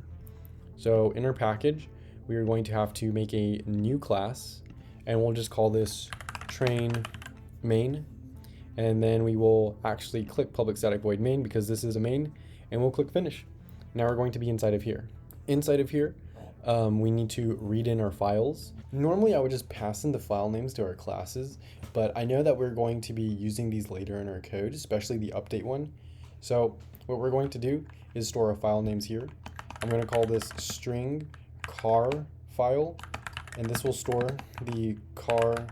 S1: So in our package, we are going to have to make a new class, and we'll just call this train main. And then we will actually click public static void main, because this is a main, and we'll click finish. Now we're going to be inside of here. Inside of here, we need to read in our files. Normally I would just pass in the file names to our classes, but I know that we're going to be using these later in our code, especially the update one. So what we're going to do is store our file names here. I'm going to call this string car file, and this will store the car.txt.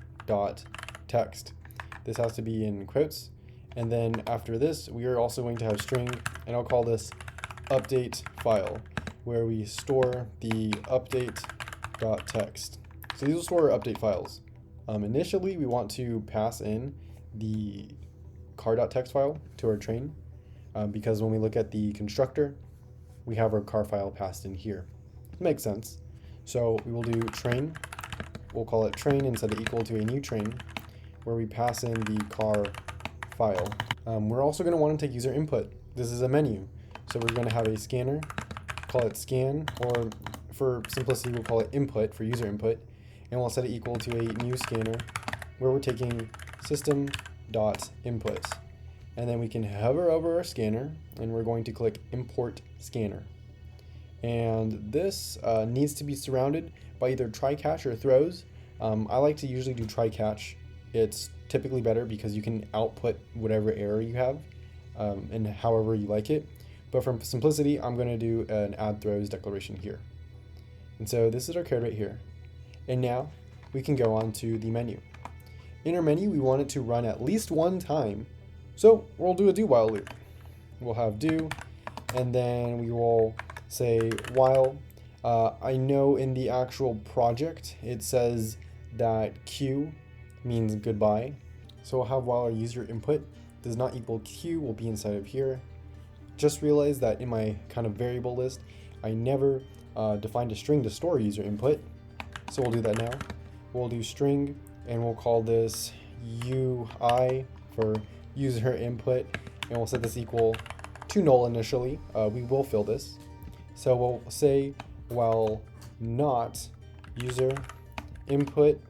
S1: This has to be in quotes. And then after this, we are also going to have string, and I'll call this update file, where we store the update.txt. So these will store our update files. Initially, we want to pass in the car.txt file to our train, because when we look at the constructor, we have our car file passed in here. It makes sense. So we will do train. We'll call it train instead of equal to a new train, where we pass in the car file. We're also going to want to take user input. This is a menu. So we're going to have a scanner, call it scan, or for simplicity, we'll call it input for user input. And we'll set it equal to a new scanner, where we're taking system.input. And then we can hover over our scanner, and we're going to click import scanner. And this needs to be surrounded by either try catch or throws. I like to usually do try catch. It's typically better because you can output whatever error you have, and however you like it. But for simplicity, I'm going to do an add throws declaration here. And so this is our code right here. And now we can go on to the menu. In our menu, we want it to run at least one time. So we'll do a do while loop. We'll have do, and then we will say while. I know in the actual project, it says that Q means goodbye. So we'll have while our user input does not equal Q will be inside of here. Just realize that in my kind of variable list, I never defined a string to store user input. So we'll do that now. We'll do string, and we'll call this UI for user input, and we'll set this equal to null initially. We will fill this. So we'll say while not user input,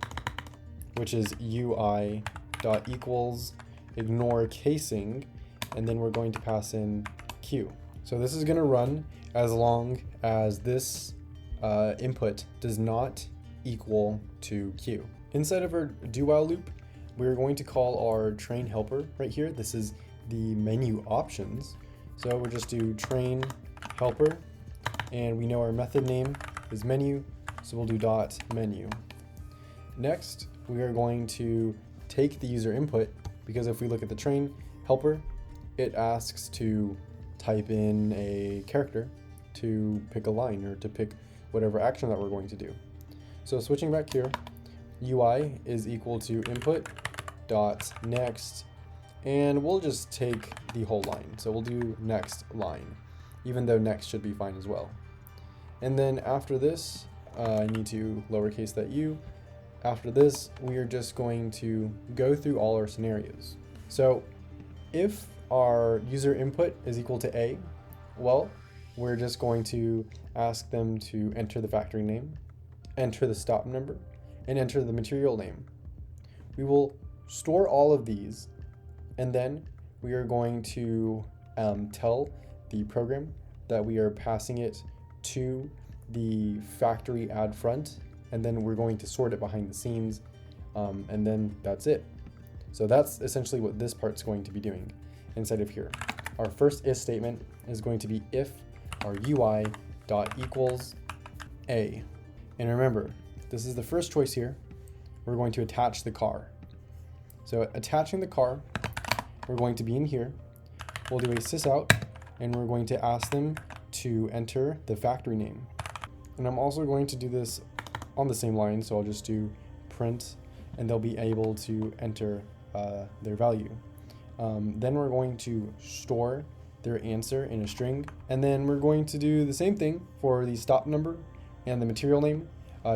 S1: which is UI dot equals ignore casing, and then we're going to pass in Q. So this is going to run as long as this input does not equal to Q. Inside of our do while loop, we're going to call our train helper right here. This is the menu options. So we'll just do train helper, and we know our method name is menu, so we'll do dot menu. Next, we are going to take the user input, because if we look at the train helper, it asks to type in a character to pick a line or to pick whatever action that we're going to do. So switching back here, UI is equal to input dot next, and we'll just take the whole line. So we'll do next line, even though next should be fine as well. And then after this, I need to lowercase that u. After this, we are just going to go through all our scenarios. So if our user input is equal to A, well, we're just going to ask them to enter the factory name, enter the stop number, and enter the material name. We will store all of these, and then we are going to tell the program that we are passing it to the factory add front, and then we're going to sort it behind the scenes, and then that's it. So that's essentially what this part's going to be doing inside of here. Our first if statement is going to be if our UI dot equals A. And remember, this is the first choice here. We're going to attach the car. So attaching the car, we're going to be in here. We'll do a sysout, and we're going to ask them to enter the factory name. And I'm also going to do this on the same line, so I'll just do print, and they'll be able to enter their value. Then we're going to store their answer in a string, and then we're going to do the same thing for the stop number and the material name.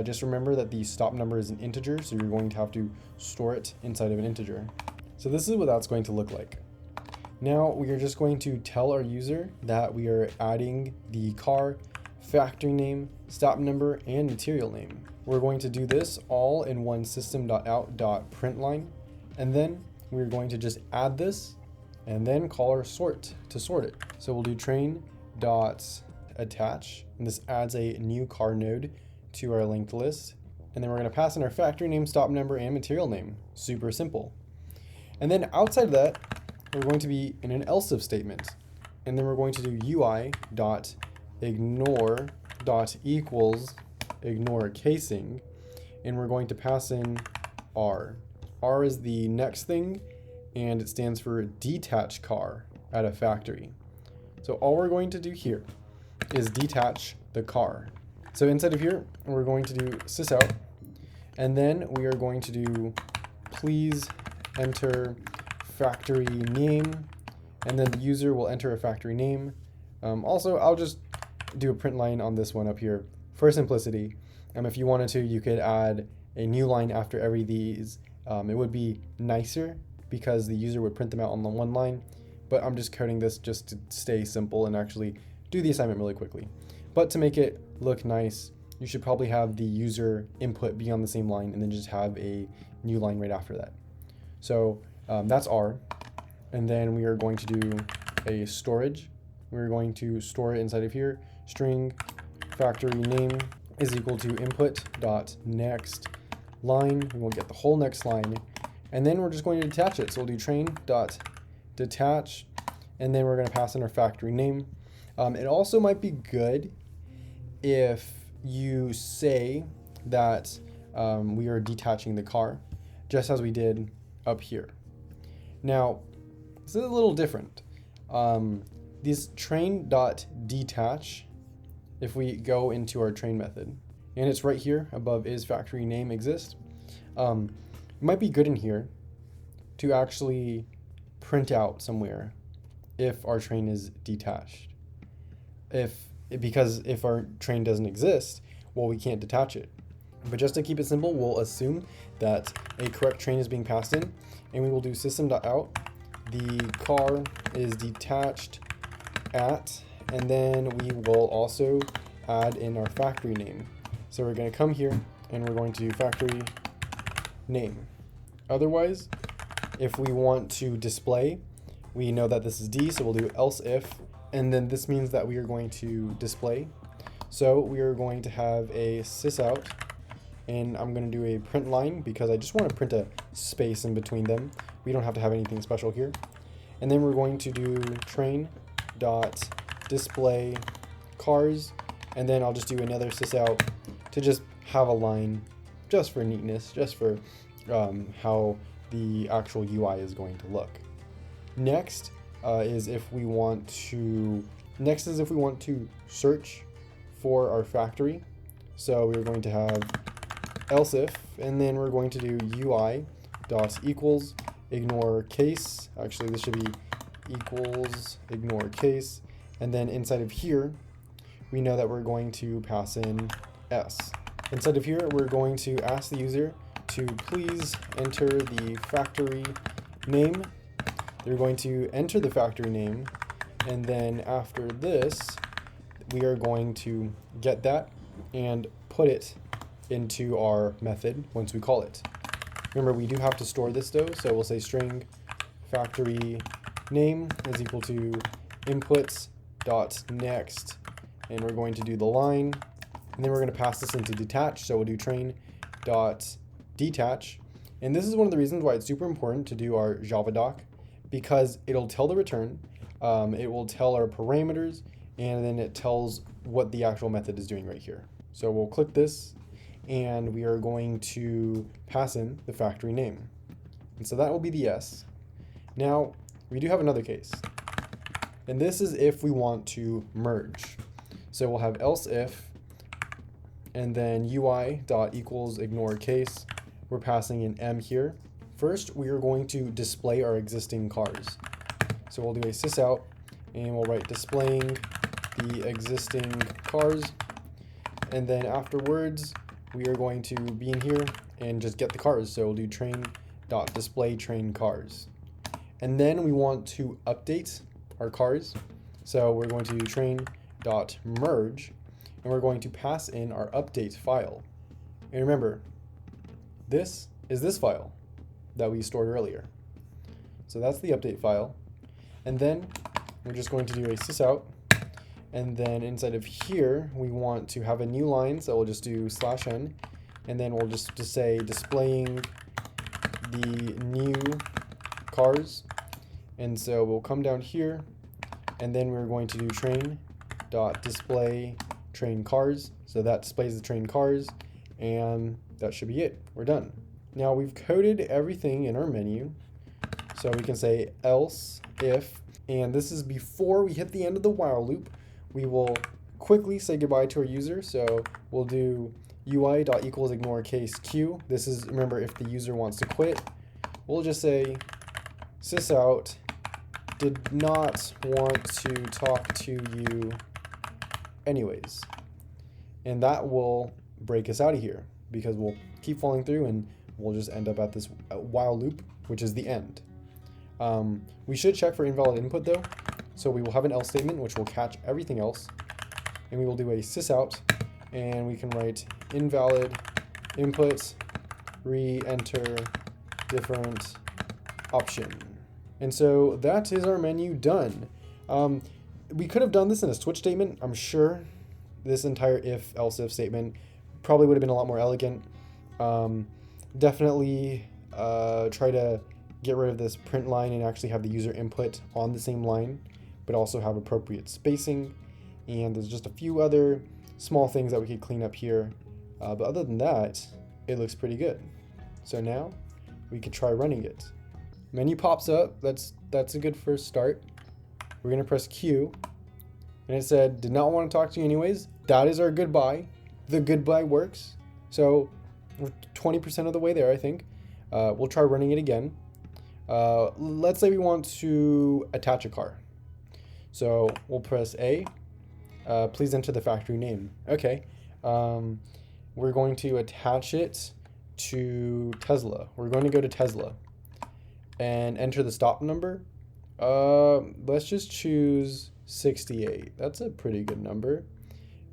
S1: Just remember that the stop number is an integer, so you're going to have to store it inside of an integer. So this is what that's going to look like. Now we are just going to tell our user that we are adding the car, factory name, stop number, and material name. We're going to do this all in one system.out.println, and then we're going to just add this and then call our sort to sort it. So we'll do train.attach, and this adds a new car node to our linked list. And then we're going to pass in our factory name, stop number, and material name. Super simple. And then outside of that, we're going to be in an else if statement. And then we're going to do UI.ignore.equals ignore casing, and we're going to pass in R. R is the next thing, and it stands for detach car at a factory. So all we're going to do here is detach the car. So inside of here, we're going to do sysout, and then we are going to do please enter factory name, and then the user will enter a factory name. Also, I'll just do a print line on this one up here for simplicity. If you wanted to, you could add a new line after every these. It would be nicer because the user would print them out on the one line, but I'm just coding this just to stay simple and actually do the assignment really quickly. But to make it look nice, you should probably have the user input be on the same line and then just have a new line right after that. So that's R. And then we are going to do a storage. We're going to store it inside of here. String factory name is equal to input dot next line. We will get the whole next line. And then we're just going to detach it. So we'll do train dot detach, and then we're going to pass in our factory name. It also might be good if you say that we are detaching the car, just as we did up here. Now, this is a little different. This train.detach, if we go into our train method, and it's right here above is factory name exist, it might be good in here to actually print out somewhere if our train is detached. Because if our train doesn't exist, well, we can't detach it. But just to keep it simple, we'll assume that a correct train is being passed in, and we will do system.out. The car is detached at, and then we will also add in our factory name. So we're going to come here and we're going to do factory name. Otherwise, if we want to display, we know that this is D, so we'll do else if, and then this means that we are going to display. So we are going to have a sysout, and I'm going to do a print line because I just want to print a space in between them. We don't have to have anything special here. And then we're going to do train dot display cars, and then I'll just do another sysout to just have a line just for neatness, just for how the actual UI is going to look. Next is if we want to search for our factory. So we're going to have else if, and then we're going to do UI dot equals ignore case. Actually, this should be equals ignore case. And then inside of here, we know that we're going to pass in s. Inside of here, we're going to ask the user to please enter the factory name. They're going to enter the factory name, and then after this, we are going to get that and put it into our method once we call it. Remember, we do have to store this though, so we'll say string factory name is equal to inputs dot next, and we're going to do the line, and then we're going to pass this into detach, so we'll do train dot detach. And this is one of the reasons why it's super important to do our Java doc, because it'll tell the return, it will tell our parameters, and then it tells what the actual method is doing right here. So we'll click this, and we are going to pass in the factory name. And so that will be the S. Now, we do have another case. And this is if we want to merge. So we'll have else if, and then UI dot equals ignore case. We're passing in M here. First, we are going to display our existing cars. So we'll do a sysout, and we'll write displaying the existing cars. And then afterwards, we are going to be in here and just get the cars. So we'll do train.display train cars. And then we want to update our cars. So we're going to do train.merge, and we're going to pass in our update file. And remember, this is this file that we stored earlier. So that's the update file. And then we're just going to do a sysout. And then inside of here, we want to have a new line, so we'll just do /n, and then we'll just say displaying the new cars. And so we'll come down here, and then we're going to do train.display train cars. So that displays the train cars, and that should be it. We're done. Now we've coded everything in our menu, so we can say else if, and this is before we hit the end of the while loop. We will quickly say goodbye to our user, so we'll do UI.equals ignore case Q. This is, remember, if the user wants to quit. We'll just say sysout did not want to talk to you anyways. And that will break us out of here, because we'll keep falling through and we'll just end up at this while loop, which is the end. We should check for invalid input though. So we will have an else statement, which will catch everything else. And we will do a sysout, and we can write invalid input, re-enter different option. And so that is our menu done. We could have done this in a switch statement. I'm sure this entire if, else if statement probably would have been a lot more elegant. Definitely try to get rid of this print line and actually have the user input on the same line, but also have appropriate spacing. And there's just a few other small things that we could clean up here. But other than that, it looks pretty good. So now we could try running it. Menu pops up. That's a good first start. We're gonna press Q, and it said, did not want to talk to you anyways. That is our goodbye. The goodbye works. So we're 20% of the way there, I think. We'll try running it again. Let's say we want to attach a car. So we'll press A. Please enter the factory name. Okay. We're going to attach it to Tesla. We're going to go to Tesla and enter the stop number. Let's just choose 68. That's a pretty good number.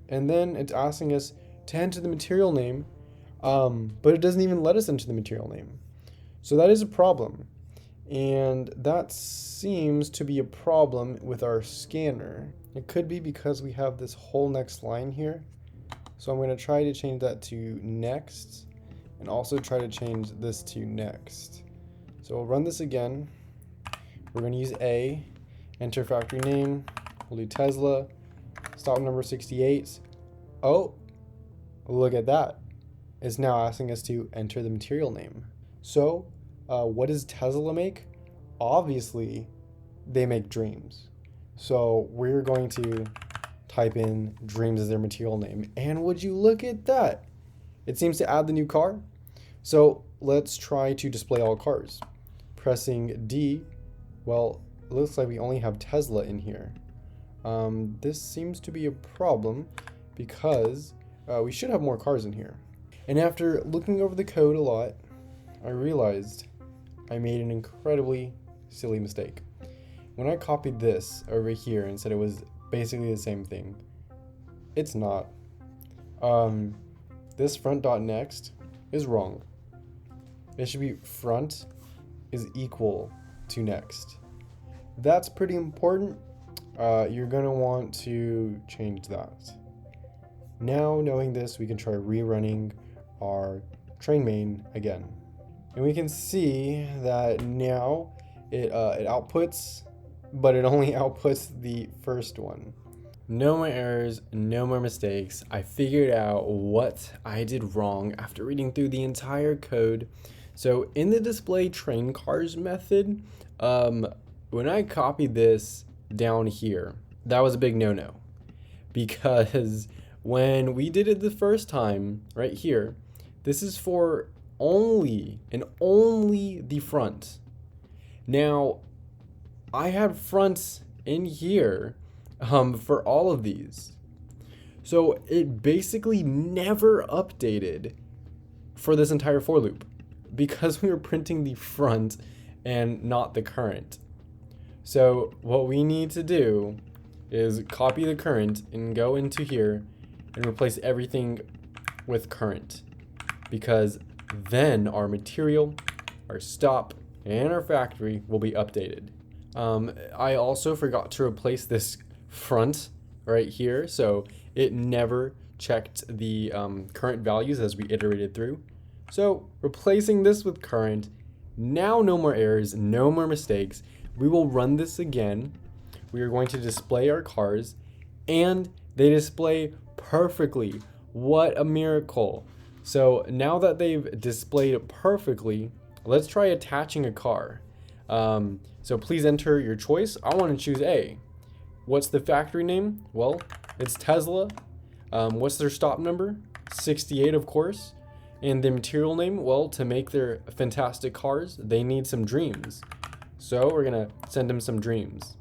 S1: And then it's asking us to enter the material name, but it doesn't even let us enter the material name. So that is a problem. And that seems to be a problem with our scanner. It could be because we have this whole next line here. So I'm going to try to change that to next, and also try to change this to next. So we'll run this again. We're going to use A, enter factory name, we'll do Tesla, stop number 68. Oh, look at that. It's now asking us to enter the material name. So, what does Tesla make? Obviously, they make dreams. So we're going to type in dreams as their material name. And would you look at that? It seems to add the new car. So let's try to display all cars. Pressing D, well, it looks like we only have Tesla in here. This seems to be a problem because we should have more cars in here. And after looking over the code a lot, I realized I made an incredibly silly mistake. When I copied this over here and said it was basically the same thing, it's not. This front.next is wrong. It should be front is equal to next. That's pretty important. You're going to want to change that. Now, knowing this, we can try rerunning our train main again. And we can see that now it outputs, but it only outputs the first one. No more errors, no more mistakes. I figured out what I did wrong after reading through the entire code. So in the display train cars method, when I copied this down here, that was a big no-no. Because when we did it the first time, right here, this is for only and only the front. Now, I had fronts in here for all of these. So it basically never updated for this entire for loop because we were printing the front and not the current. So what we need to do is copy the current and go into here and replace everything with current, because then our material, our stop, and our factory will be updated. I also forgot to replace this front right here, so it never checked the current values as we iterated through. So replacing this with current, now no more errors, no more mistakes. We will run this again. We are going to display our cars, and they display perfectly. What a miracle. So now that they've displayed perfectly, let's try attaching a car. So please enter your choice. I want to choose A. What's the factory name? Well, it's Tesla. What's their stop number? 68, of course. And the material name? Well, to make their fantastic cars, they need some dreams. So we're going to send them some dreams.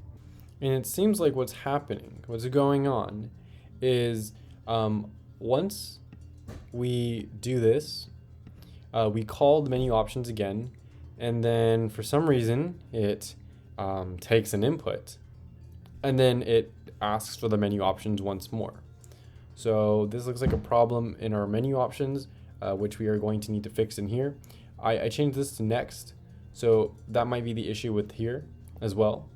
S1: And it seems like what's happening, what's going on, is once we do this, we call the menu options again, and then for some reason it takes an input, and then it asks for the menu options once more. So this looks like a problem in our menu options, which we are going to need to fix in here. I changed this to next, so that might be the issue with here as well.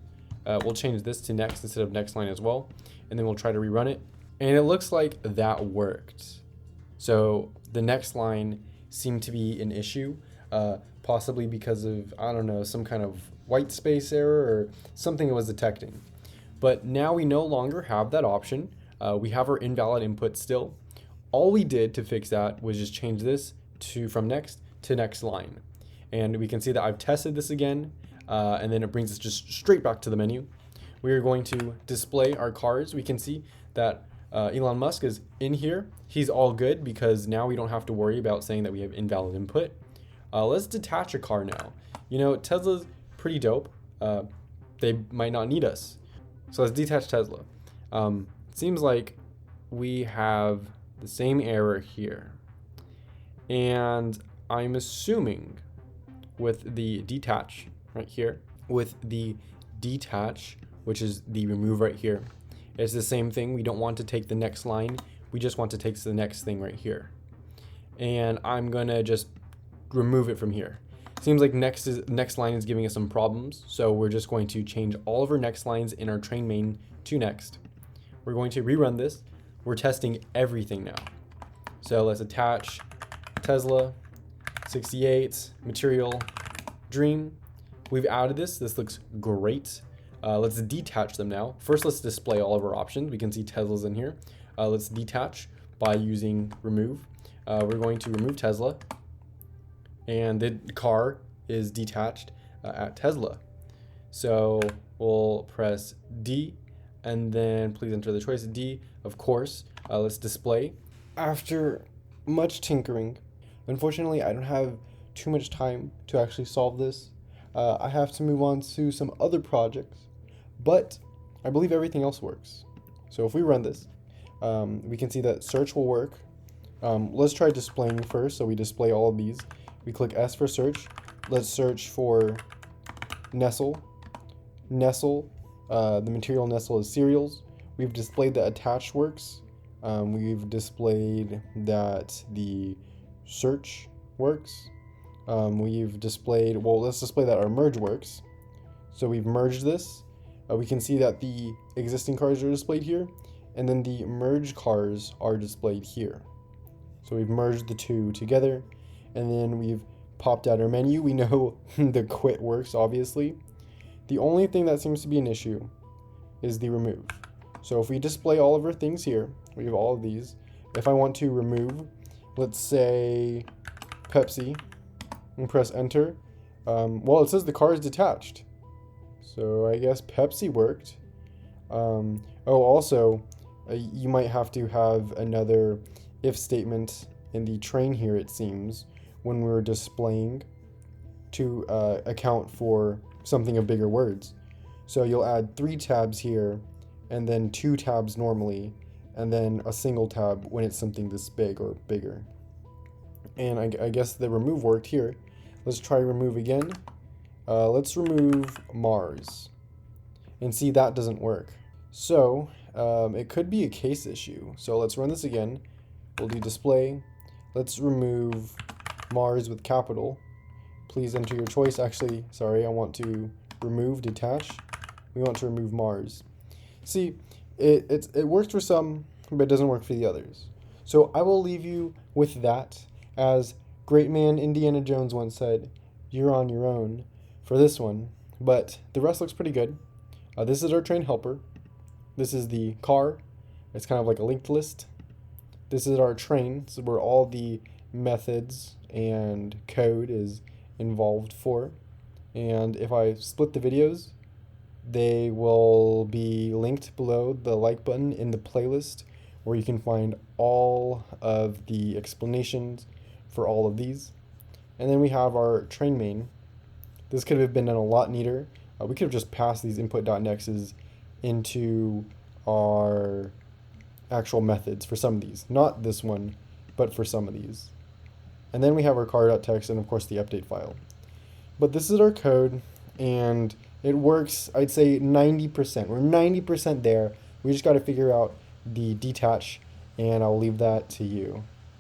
S1: We'll change this to next instead of next line as well, and then we'll try to rerun it. And it looks like that worked. So the next line seemed to be an issue, possibly because of, I don't know, some kind of white space error or something it was detecting. But now we no longer have that option. We have our invalid input still. All we did to fix that was just change this from next to next line. And we can see that I've tested this again, and then it brings us just straight back to the menu. We are going to display our cars. We can see that Elon Musk is in here. He's all good because now we don't have to worry about saying that we have invalid input. Let's detach a car now. You know, Tesla's pretty dope. They might not need us. So let's detach Tesla. It seems like we have the same error here. And I'm assuming with the detach right here, with the detach, which is the remove right here, it's the same thing. We don't want to take the next line. We just want to take the next thing right here. And I'm gonna just remove it from here. Seems like next line is giving us some problems. So we're just going to change all of our next lines in our train main to next. We're going to rerun this. We're testing everything now. So let's attach Tesla, 68, material, dream. we've added this. This looks great. Let's detach them now. First, let's display all of our options. We can see Tesla's in here. Let's detach by using remove. We're going to remove Tesla, and the car is detached at Tesla. So we'll press D, and then please enter the choice D, of course. Let's display. After much tinkering, unfortunately, I don't have too much time to actually solve this. I have to move on to some other projects, but I believe everything else works. So if we run this, we can see that search will work. Let's try displaying first. So we display all of these. We click S for search. Let's search for nestle. Nestle, the material nestle is cereals. We've displayed that attached works. We've displayed that the search works. We've displayed, well, let's display that our merge works. So we've merged this. We can see that the existing cars are displayed here, and then the merge cars are displayed here. So we've merged the two together, and then we've popped out our menu. We know the quit works, obviously. The only thing that seems to be an issue is the remove. So if we display all of our things here, we have all of these. If I want to remove, let's say Pepsi, and press enter, well, it says the car is detached. So I guess Pepsi worked. Also, you might have to have another if statement in the train here, it seems, when we're displaying to account for something of bigger words. So you'll add 3 tabs here, and then 2 tabs normally, and then a single tab when it's something this big or bigger. And I guess the remove worked here. Let's try remove again. Let's remove Mars. And see, that doesn't work. So it could be a case issue. So let's run this again. We'll do display. Let's remove Mars with capital. Please enter your choice. Actually, sorry, I want to remove detach. We want to remove Mars. See, it works for some, but it doesn't work for the others. So I will leave you with that. As great man Indiana Jones once said, you're on your own for this one. But the rest looks pretty good. This is our train helper. This is the car. It's kind of like a linked list. This is our train, so where all the methods and code is involved for. And if I split the videos, they will be linked below the like button in the playlist, where you can find all of the explanations for all of these. And then we have our train main. This could have been done a lot neater. We could have just passed these input.nexts into our actual methods for some of these. Not this one, but for some of these. And then we have our car.txt and of course the update file. But this is our code, and it works, I'd say 90%. We're 90% there. We just got to figure out the detach, and I'll leave that to you.